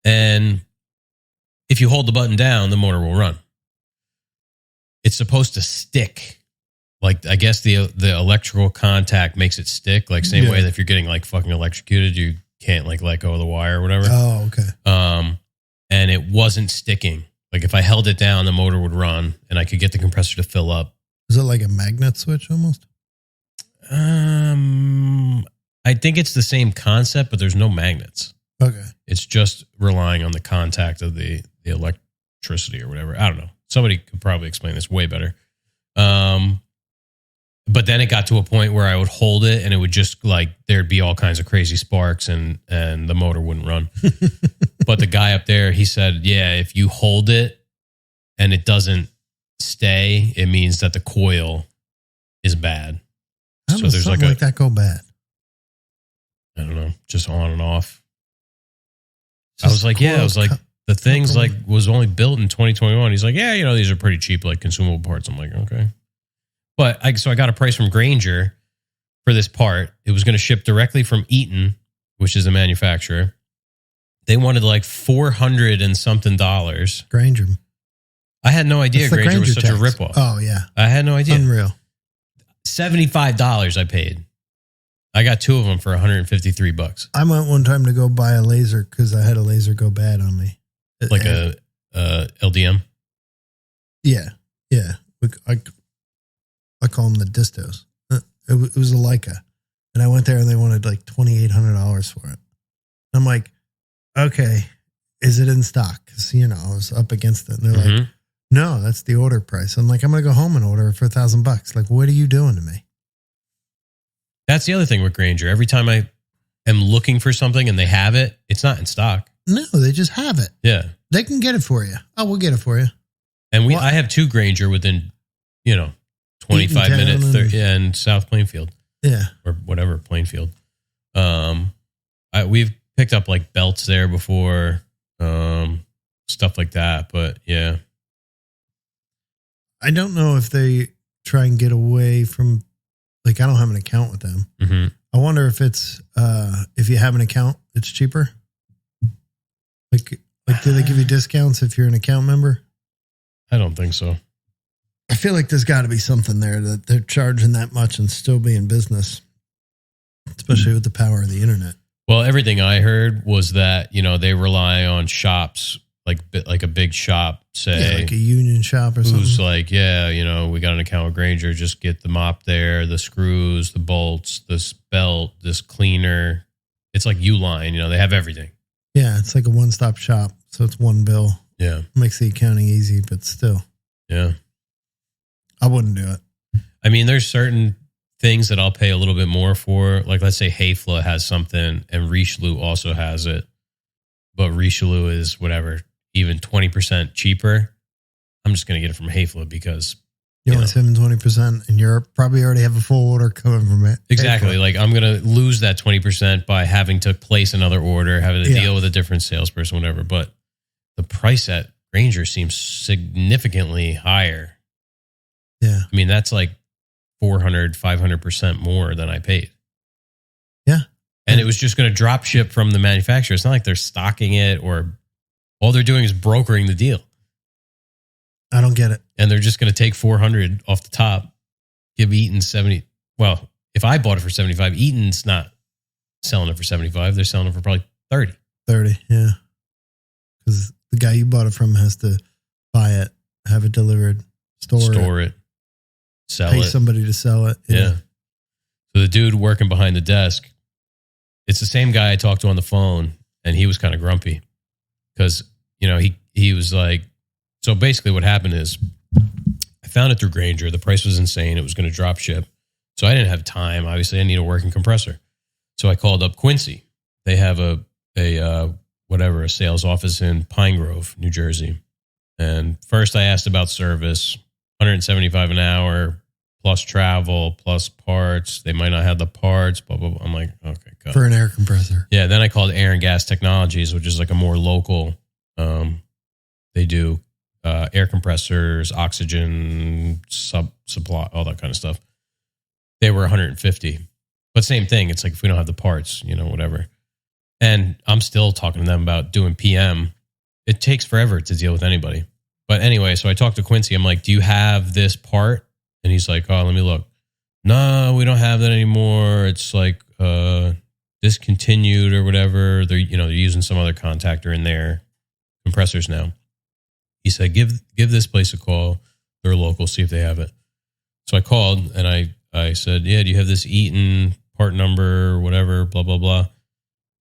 And if you hold the button down, the motor will run. It's supposed to stick. Like, I guess the electrical contact makes it stick. Like, same way that if you're getting like fucking electrocuted, you can't like let go of the wire or whatever. Oh, okay. And it wasn't sticking. Like, if I held it down, the motor would run and I could get the compressor to fill up. Is it like a magnet switch almost? I think it's the same concept, but there's no magnets. Okay. It's just relying on the contact of the electricity or whatever. I don't know. Somebody could probably explain this way better. But then it got to a point where I would hold it and it would just like, there'd be all kinds of crazy sparks and the motor wouldn't run. But the guy up there, he said, yeah, if you hold it and it doesn't stay, it means that the coil is bad. How does there's something like that go bad? I don't know, just on and off. I was like, yeah, I was like, the thing's like was only built in 2021. He's like, yeah, these are pretty cheap, like consumable parts. I'm like, okay. But I got a price from Grainger for this part. It was going to ship directly from Eaton, which is a manufacturer. They wanted like $400 and something. Grainger. I had no idea Grainger was such a ripoff. Oh, yeah. I had no idea. Unreal. $75 I paid. I got 2 of them for $153. I went one time to go buy a laser because I had a laser go bad on me. Like a LDM? Yeah. Yeah. I call them the distos. It was a Leica. And I went there and they wanted like $2,800 for it. I'm like, okay, is it in stock? Because, I was up against it. And they're like, no, that's the order price. I'm like, I'm going to go home and order it for $1,000. Like, what are you doing to me? That's the other thing with Grainger. Every time I am looking for something and they have it, it's not in stock. No, they just have it. Yeah. They can get it for you. Oh, we'll get it for you. And I have 2 Grainger within, 25 minutes and South Plainfield. Yeah. Or whatever, Plainfield. We've picked up like belts there before, stuff like that. But yeah. I don't know if they try and get away from, like, I don't have an account with them. Mm-hmm. I wonder if it's, if you have an account, it's cheaper. Like, do they give you discounts if you're an account member? I don't think so. I feel like there's got to be something there that they're charging that much and still be in business, especially with the power of the internet. Well, everything I heard was that, they rely on shops, like a big shop, say. Like a union shop or something. Who's like, yeah, we got an account with Grainger, just get the mop there, the screws, the bolts, this belt, this cleaner. It's like Uline, they have everything. Yeah, it's like a one-stop shop. So it's one bill. Yeah. Makes the accounting easy, but still. Yeah. I wouldn't do it. I mean, there's certain things that I'll pay a little bit more for. Like, let's say Hayfla has something and Richelieu also has it. But Richelieu is whatever, even 20% cheaper. I'm just going to get it from Hayfla because... You're only saving 20% and you're probably already have a full order coming from it. Exactly. Like, I'm going to lose that 20% by having to place another order, having to deal with a different salesperson, whatever. But the price at Grainger seems significantly higher. Yeah. I mean, that's like 400, 500% more than I paid. Yeah. And it was just going to drop ship from the manufacturer. It's not like they're stocking it or all they're doing is brokering the deal. I don't get it. And they're just going to take 400 off the top, give Eaton 70. Well, if I bought it for 75, Eaton's not selling it for 75. They're selling it for probably 30. 30, yeah. Because the guy you bought it from has to buy it, have it delivered, store it, sell pay it, somebody to sell it. Yeah. So So the dude working behind the desk, it's the same guy I talked to on the phone, and he was kind of grumpy because, he was like, so basically what happened is I found it through Grainger. The price was insane. It was going to drop ship. So I didn't have time. Obviously, I need a working compressor. So I called up Quincy. They have a sales office in Pine Grove, New Jersey. And first I asked about service, $175 an hour, plus travel, plus parts. They might not have the parts, blah, blah, blah. I'm like, okay, go. For an air compressor. Yeah, then I called Air and Gas Technologies, which is like a more local, they do air compressors, oxygen, supply, all that kind of stuff. They were $150. But same thing. It's like if we don't have the parts, whatever. And I'm still talking to them about doing PM. It takes forever to deal with anybody. But anyway, so I talked to Quincy. I'm like, do you have this part? And he's like, oh, let me look. No, we don't have that anymore. It's like discontinued or whatever. They're using some other contactor in their compressors now. He said, give this place a call. They're local. See if they have it. So I called and I said, yeah, do you have this Eaton part number or whatever, blah, blah, blah.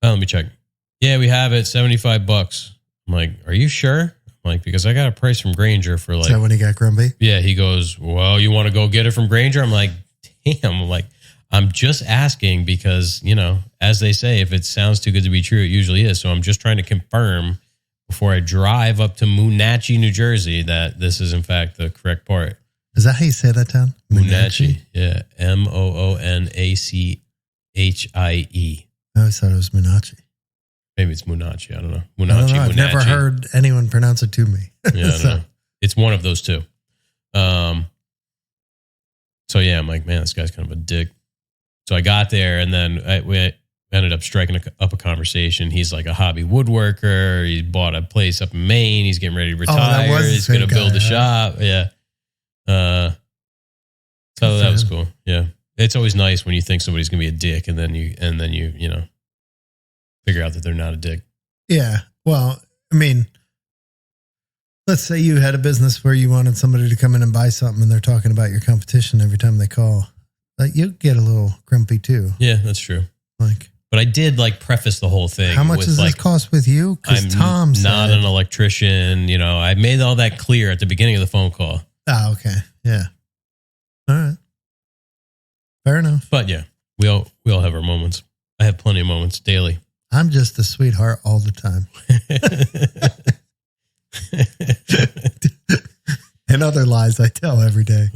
Oh, let me check. Yeah, we have it, $75. I'm like, are you sure? I'm like, because I got a price from Grainger for like... Is that when he got grumpy? Yeah, he goes, well, you want to go get it from Grainger? I'm like, damn. I'm like, I'm just asking because, as they say, if it sounds too good to be true, it usually is. So I'm just trying to confirm before I drive up to Moonachie, New Jersey, that this is in fact the correct part. Is that how you say that town? Moonachie. Yeah. Moonachie. I always thought it was Moonachie. Maybe it's Moonachie. I don't know. I don't know. I've never heard anyone pronounce it to me. Yeah, so. It's one of those two. So yeah, I'm like, man, this guy's kind of a dick. So I got there and then we ended up striking up a conversation. He's like a hobby woodworker. He bought a place up in Maine. He's getting ready to retire. He's going to build a shop. Yeah. So that was cool. Yeah. It's always nice when you think somebody's going to be a dick and then you figure out that they're not a dick. Yeah. Well, I mean, let's say you had a business where you wanted somebody to come in and buy something and they're talking about your competition every time they call. Like, you get a little grumpy too. Yeah, that's true. Like, but I did preface the whole thing. How much does this cost with you? Because Tom said, not an electrician. I made all that clear at the beginning of the phone call. Oh, okay. Yeah. All right. Fair enough. But yeah, we all have our moments. I have plenty of moments daily. I'm just a sweetheart all the time. And other lies I tell every day.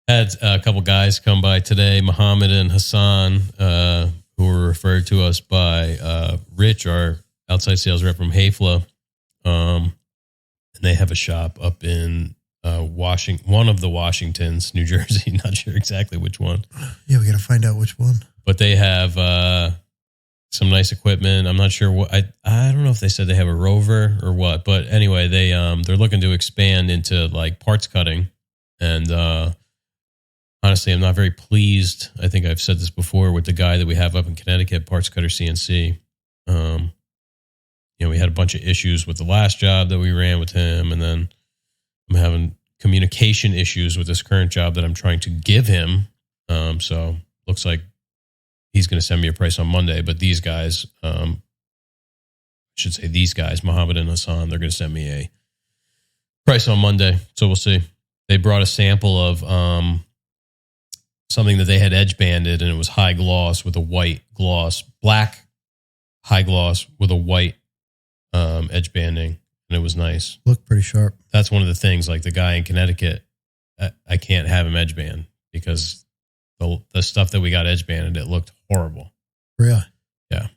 Had a couple guys come by today, Muhammad and Hassan, who were referred to us by Rich, our outside sales rep from Hayfla. And they have a shop up in one of the Washingtons, New Jersey. Not sure exactly which one. Yeah, we got to find out which one. But they have some nice equipment. I'm not sure what I don't know if they said they have a Rover or what. But anyway, they're looking to expand into parts cutting. And honestly, I'm not very pleased. I think I've said this before with the guy that we have up in Connecticut, Parts Cutter CNC. We had a bunch of issues with the last job that we ran with him, and then I'm having communication issues with this current job that I'm trying to give him. So looks like he's going to send me a price on Monday, but these guys, Muhammad and Hassan, they're going to send me a price on Monday. So we'll see. They brought a sample of something that they had edge banded, and it was high gloss with a white gloss, black high gloss with a white edge banding, and it was nice. Looked pretty sharp. That's one of the things, the guy in Connecticut, I can't have him edge band because the stuff that we got edge banded, it looked horrible. Really? Yeah.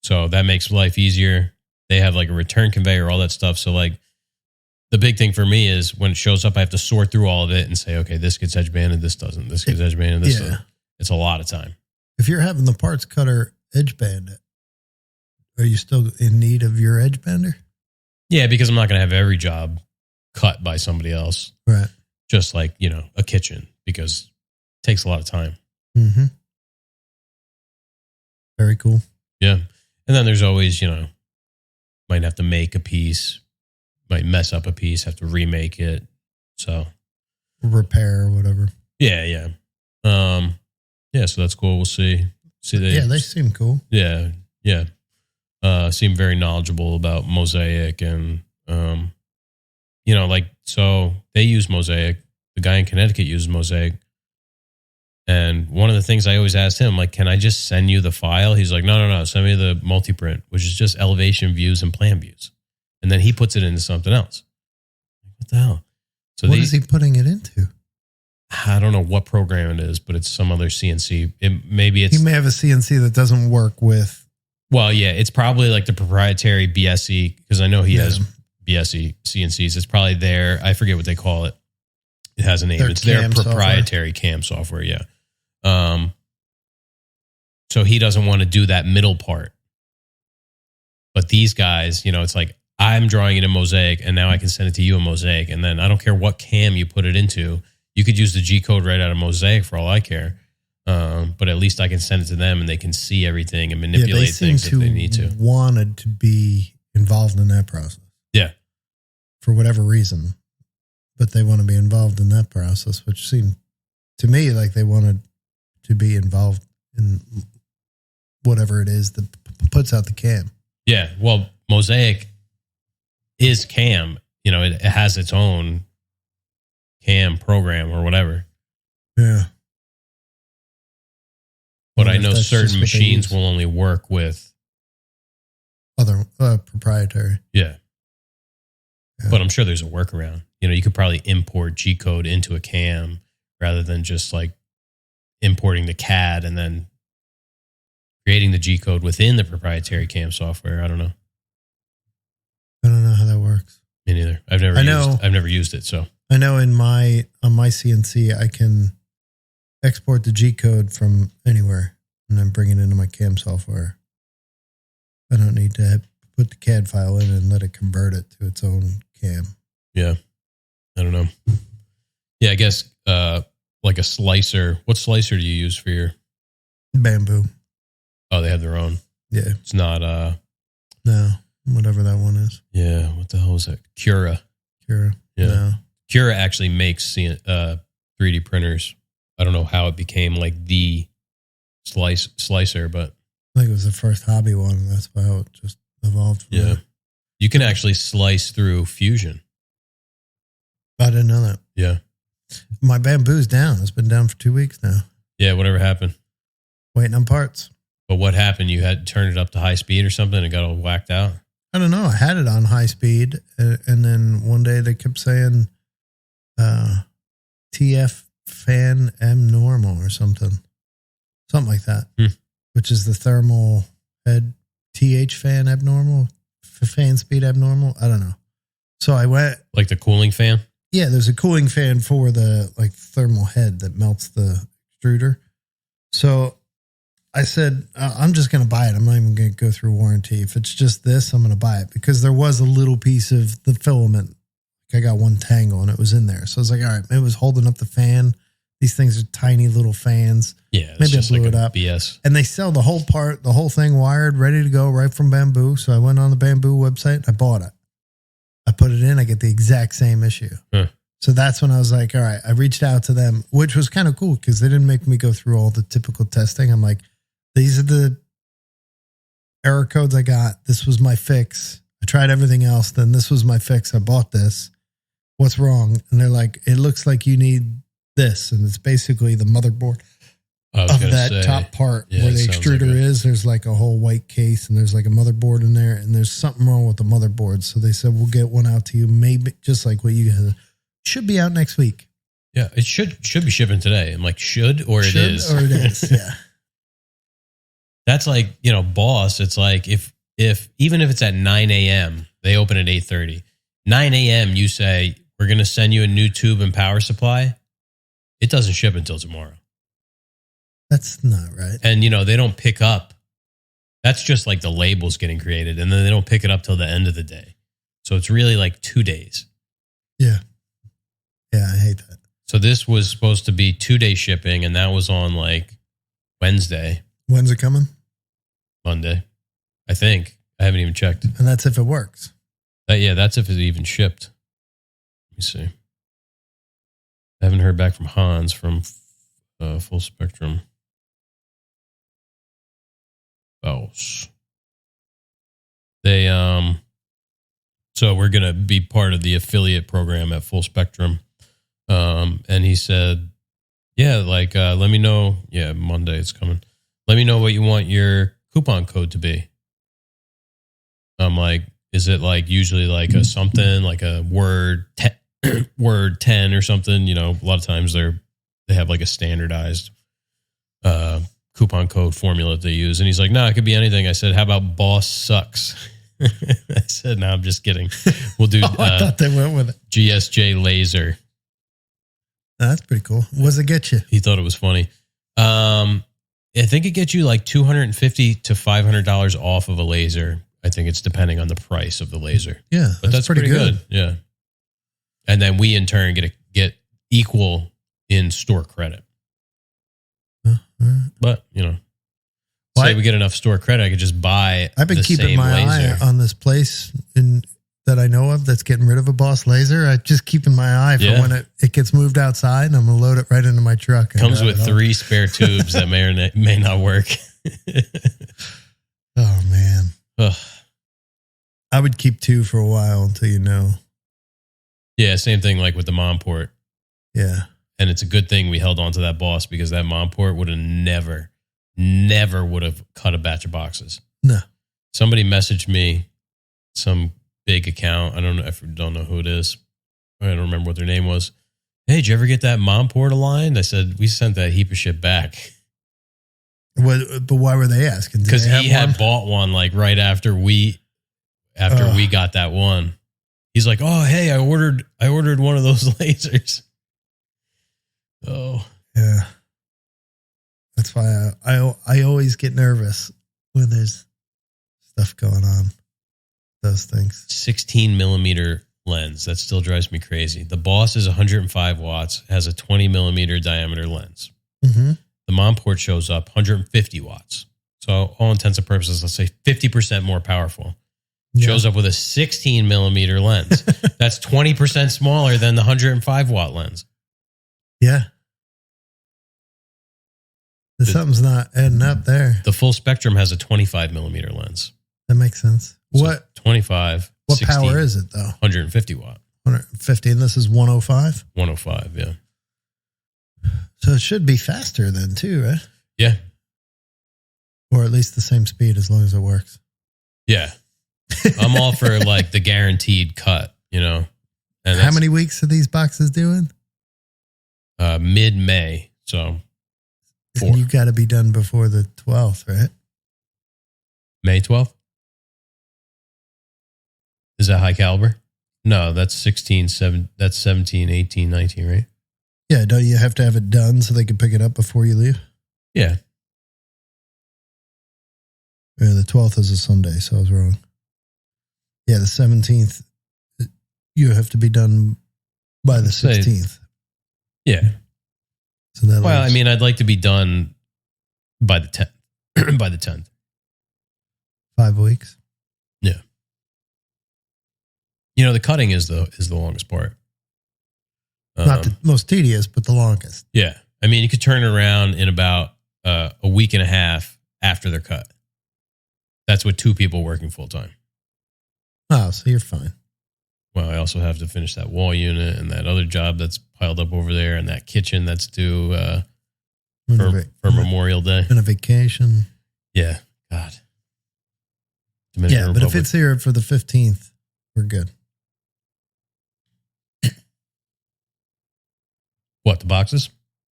So that makes life easier. They have a return conveyor, all that stuff. So the big thing for me is when it shows up, I have to sort through all of it and say, okay, this gets edge banded, this doesn't. This gets edge banded, this doesn't. It's a lot of time. If you're having the parts cutter edge band it, are you still in need of your edge bander? Yeah, because I'm not going to have every job cut by somebody else. Right. Just a kitchen, because it takes a lot of time. Mm-hmm. Very cool. Yeah. And then there's always, might have to make a piece, might mess up a piece, have to remake it. So repair or whatever. Yeah. Yeah, so that's cool. We'll see. They seem cool. Yeah. Seem very knowledgeable about Mosaic and, so they use Mosaic. The guy in Connecticut uses Mosaic. And one of the things I always asked him, like, can I just send you the file? He's like, no. Send me the multi-print, which is just elevation views and plan views. And then he puts it into something else. What the hell? So what is he putting it into? I don't know what program it is, but it's some other CNC. He may have a CNC that doesn't work with. Well, yeah, it's probably like the proprietary BSE, because I know he has BSE CNCs. It's probably their, I forget what they call it. It has a name. It's their proprietary CAM software. Yeah. So he doesn't want to do that middle part. But these guys, it's like, I'm drawing it in Mosaic and now I can send it to you in Mosaic. And then I don't care what CAM you put it into. You could use the G code right out of Mosaic for all I care. But at least I can send it to them and they can see everything and manipulate things if they need to. Wanted to be involved in that process. Yeah. For whatever reason. But they want to be involved in that process, which seemed to me like they wanted to be involved in whatever it is that puts out the CAM. Yeah. Well, Mosaic is CAM. It has its own CAM program or whatever. Yeah. But I know certain machines will only work with other proprietary. Yeah. But I'm sure there's a workaround. You could probably import G code into a CAM rather than just like importing the CAD and then creating the G code within the proprietary CAM software. I don't know. I don't know how that works. Me neither. I've never used it. So I know on my CNC, I can export the G code from anywhere and then bring it into my CAM software. I don't need to put the CAD file in and let it convert it to its own CAM. Yeah. I don't know. Yeah, I guess like a slicer. What slicer do you use for your Bamboo? Oh, they have their own. Yeah. It's not no, whatever that one is. Yeah, what the hell is that? Cura. Yeah. No. Cura actually makes 3D printers. I don't know how it became like the slicer, but I think it was the first hobby one. That's how it just evolved. From there. You can actually slice through Fusion. I didn't know that. Yeah. My Bamboo's down. It's been down for 2 weeks now. Yeah, whatever happened. Waiting on parts. But what happened? You had to turn it up to high speed or something and it got all whacked out? I don't know. I had it on high speed. And then one day they kept saying TF fan M normal or something. Something like that. Which is the thermal head TH fan abnormal. Fan speed abnormal. I don't know. So I went. Like the cooling fan? Yeah, there's a cooling fan for the like thermal head that melts the extruder. So I said, I'm just going to buy it. I'm not even going to go through warranty. If it's just this, I'm going to buy it because there was a little piece of the filament. Like I got one tangle and it was in there. So I was like, all right, maybe it was holding up the fan. These things are tiny little fans. Yeah. Maybe I blew it up. BS. And they sell the whole part, the whole thing wired, ready to go right from Bamboo. So I went on the Bamboo website. I bought it. I put it in. I get the exact same issue. Huh. So that's when I was like, all right, I reached out to them, which was kind of cool because they didn't make me go through all the typical testing. I'm like, these are the error codes I got. This was my fix. I tried everything else. Then this was my fix. I bought this. What's wrong? And they're like, it looks like you need this. And it's basically the motherboard of that top part where the extruder is. There's like a whole white case and there's like a motherboard in there and there's something wrong with the motherboard. So they said, we'll get one out to you. Maybe just like what you guys should be out next week. Yeah. It should be shipping today. I'm like, should or it is. Or it is. Yeah. That's like, Boss. It's like if even if it's at 9 a.m., they open at 8:30. 9 a.m. you say, we're going to send you a new tube and power supply. It doesn't ship until tomorrow. That's not right. And, they don't pick up. That's just like the labels getting created. And then they don't pick it up till the end of the day. So it's really like 2 days. Yeah. Yeah, I hate that. So this was supposed to be 2-day shipping. And that was on like Wednesday. When's it coming? Monday, I think. I haven't even checked. And that's if it works. That's if it even shipped. Let me see. I haven't heard back from Hans from Full spectrum. Boss. They so we're gonna be part of the affiliate program at Full Spectrum. And he said, yeah, like let me know. Yeah, Monday it's coming. Let me know what you want your coupon code to be. I'm like, is it like usually like a something like a word word 10 or something? You know, a lot of times they have like a standardized coupon code formula that they use. And he's like, no, it could be anything. I said, how about boss sucks? I said, no, I'm just kidding. We'll do I thought they went with it. GSJ laser. That's pretty cool. What does it get you? He thought it was funny. I think it gets you like $250 to $500 off of a laser. I think it's depending on the price of the laser. Yeah, but that's pretty good. Yeah. And then we in turn get equal in store credit. But, you know, say we get enough store credit, I could just buy I've been keeping my eye on this place that I know of that's getting rid of a Boss laser. I just keeping my eye for when it gets moved outside, and I'm going to load it right into my truck. Comes with 3 spare tubes that may or may not work. Oh, man. Ugh. I would keep 2 for a while until you know. Yeah, same thing like with the mom port. Yeah. And it's a good thing we held on to that Boss because that mom port would have never would have cut a batch of boxes. No. Somebody messaged me, some big account. I don't know who it is. I don't remember what their name was. Hey, did you ever get that mom port aligned? I said, we sent that heap of shit back. But why were they asking? Because he had bought one like right after we got that one. He's like, oh, hey, I ordered one of those lasers. Oh. Yeah. That's why I always get nervous when there's stuff going on. Those things. 16 millimeter lens. That still drives me crazy. The Boss is 105 watts, has a 20 millimeter diameter lens. Mm-hmm. The mom port shows up 150 watts. So all intents and purposes, let's say 50% more powerful. Yeah. Shows up with a 16 millimeter lens. That's 20% smaller than the 105 watt lens. Yeah. Something's not adding up there. The Full Spectrum has a 25 millimeter lens. That makes sense. So what 25? What 16, power is it though? 150 watt. 150, and this is 105. 105, yeah. So it should be faster then too, right? Yeah. Or at least the same speed as long as it works. Yeah. I'm all for like the guaranteed cut, you know. And how many weeks are these boxes doing? Mid-May, so 4. And you got to be done before the 12th, right? May 12th? Is that high caliber? No, that's 16, 7, that's 17, 18, 19, right? Yeah, don't you have to have it done so they can pick it up before you leave? Yeah. Yeah, the 12th is a Sunday, so I was wrong. Yeah, the 17th, you have to be done by the 16th. Yeah. So that I mean, I'd like to be done by the 10th. By the 10th. 5 weeks. Yeah. You know, the cutting is the longest part. Not the most tedious, but the longest. Yeah. I mean, you could turn it around in about a week and a half after they're cut. That's with 2 people working full time. Oh, so you're fine. Well, I also have to finish that wall unit and that other job that's piled up over there and that kitchen that's due for Memorial Day. And a vacation. Yeah. God. Yeah, but if it's here for the 15th, we're good. What, the boxes?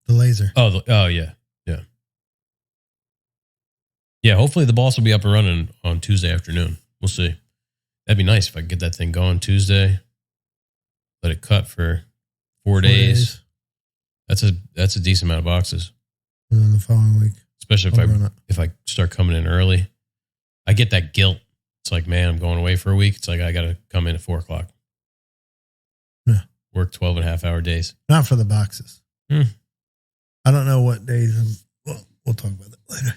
The laser. Oh, yeah. Yeah. Yeah, hopefully the Boss will be up and running on Tuesday afternoon. We'll see. That'd be nice if I could get that thing going Tuesday. Let it cut for 4 days. That's a decent amount of boxes. And then the following week. Especially if I start coming in early. I get that guilt. It's like, man, I'm going away for a week. It's like I got to come in at 4 o'clock. Yeah. Work 12.5-hour days. Not for the boxes. I don't know what days. We'll talk about that later.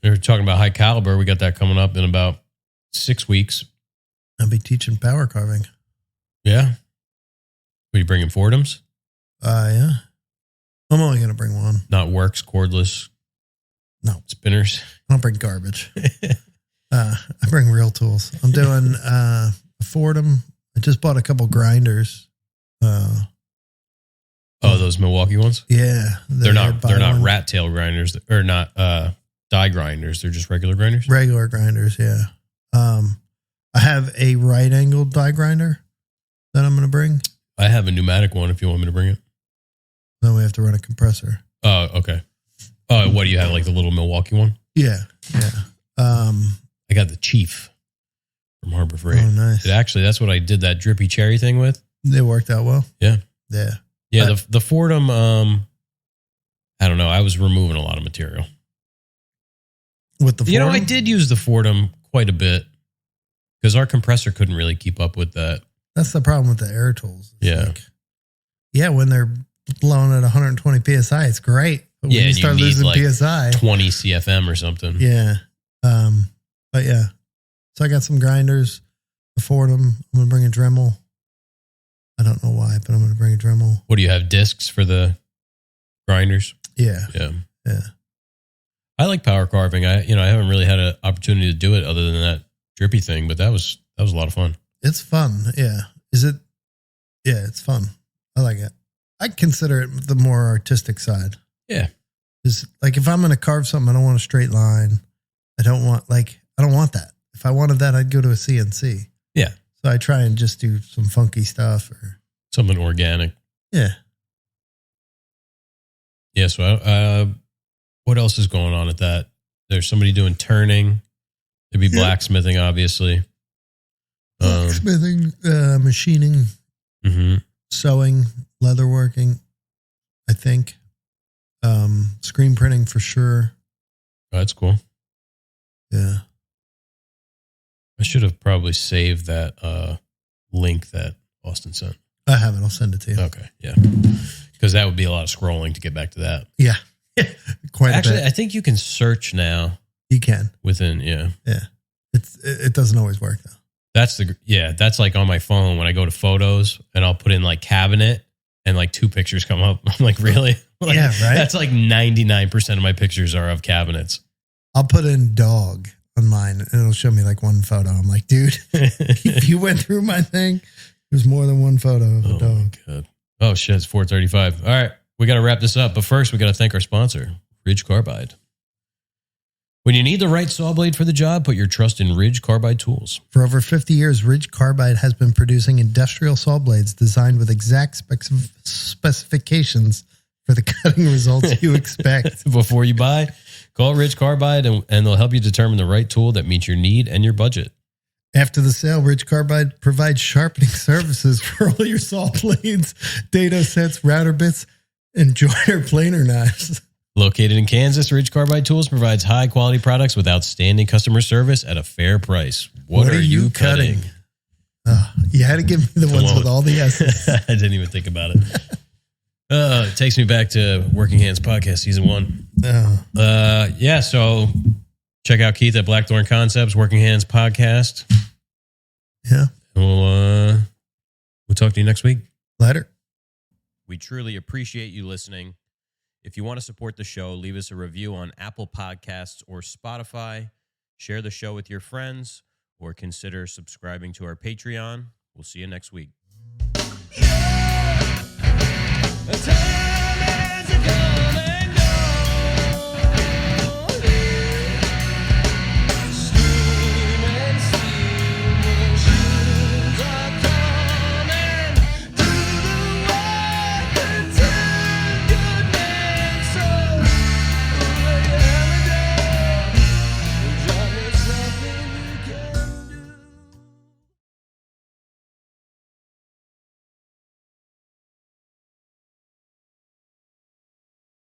We were talking about high caliber. We got that coming up in about 6 weeks. I'll be teaching power carving. Yeah. Are you bringing Fordhams? Yeah. I'm only going to bring one. Not works, cordless. No. Spinners. I don't bring garbage. I bring real tools. I'm doing Fordham. I just bought a couple grinders. Those Milwaukee ones? Yeah. They're not rat tail grinders or not die grinders. They're just regular grinders? Regular grinders, yeah. I have a right angle die grinder that I'm going to bring. I have a pneumatic one if you want me to bring it. Then we have to run a compressor. Oh, okay. Oh, what do you have? Like the little Milwaukee one? Yeah. I got the Chief from Harbor Freight. Oh, nice. That's what I did that drippy cherry thing with. It worked out well. Yeah. Yeah. Yeah. The Fordham, I don't know. I was removing a lot of material. With the Fordham? I did use the Fordham quite a bit because our compressor couldn't really keep up with that. That's the problem with the air tools. It's when they're blowing at 120 PSI, it's great. But when you start losing like PSI. 20 CFM or something. Yeah. But yeah. So I got some grinders, the Fordham. I'm going to bring a Dremel. I don't know why, but I'm going to bring a Dremel. What do you have? Discs for the grinders? Yeah. Yeah. I like power carving. I haven't really had an opportunity to do it other than that drippy thing, but that was a lot of fun. It's fun. Yeah. Is it? Yeah, it's fun. I like it. I consider it the more artistic side. Yeah. Is like if I'm going to carve something, I don't want a straight line. I don't want that. If I wanted that, I'd go to a CNC. Yeah. So I try and just do some funky stuff or something organic. Yeah. Yeah. So, what else is going on at that? There's somebody doing turning. There'd be blacksmithing, obviously. Blacksmithing, machining, sewing, leatherworking, I think. Screen printing for sure. Oh, that's cool. Yeah. I should have probably saved that link that Austin sent. I have it. I'll send it to you. Okay. Yeah. Because that would be a lot of scrolling to get back to that. Yeah. Quite Actually, a bit. I think you can search now. You can. Within, yeah. It doesn't always work though. That's like on my phone when I go to photos and I'll put in like cabinet and like 2 pictures come up. I'm like, really? Like, yeah, right. That's like 99% of my pictures are of cabinets. I'll put in dog on mine and it'll show me like 1 photo. I'm like, dude, if you went through my thing, there's more than 1 photo of a dog. God. Oh shit, it's 4:35. All right, we got to wrap this up. But first, we got to thank our sponsor, Ridge Carbide. When you need the right saw blade for the job, put your trust in Ridge Carbide Tools. For over 50 years, Ridge Carbide has been producing industrial saw blades designed with exact specifications for the cutting results you expect. Before you buy, call Ridge Carbide and they'll help you determine the right tool that meets your need and your budget. After the sale, Ridge Carbide provides sharpening services for all your saw blades, dado sets, router bits, and joiner planer knives. Located in Kansas, Ridge Carbide Tools provides high-quality products with outstanding customer service at a fair price. What are you cutting? You had to give me the ones with all the S's. I didn't even think about it. It takes me back to Working Hands Podcast Season 1. Yeah, so check out Keith at Blackthorn Concepts, Working Hands Podcast. Yeah. We'll talk to you next week. Later. We truly appreciate you listening. If you want to support the show, leave us a review on Apple Podcasts or Spotify. Share the show with your friends or consider subscribing to our Patreon. We'll see you next week.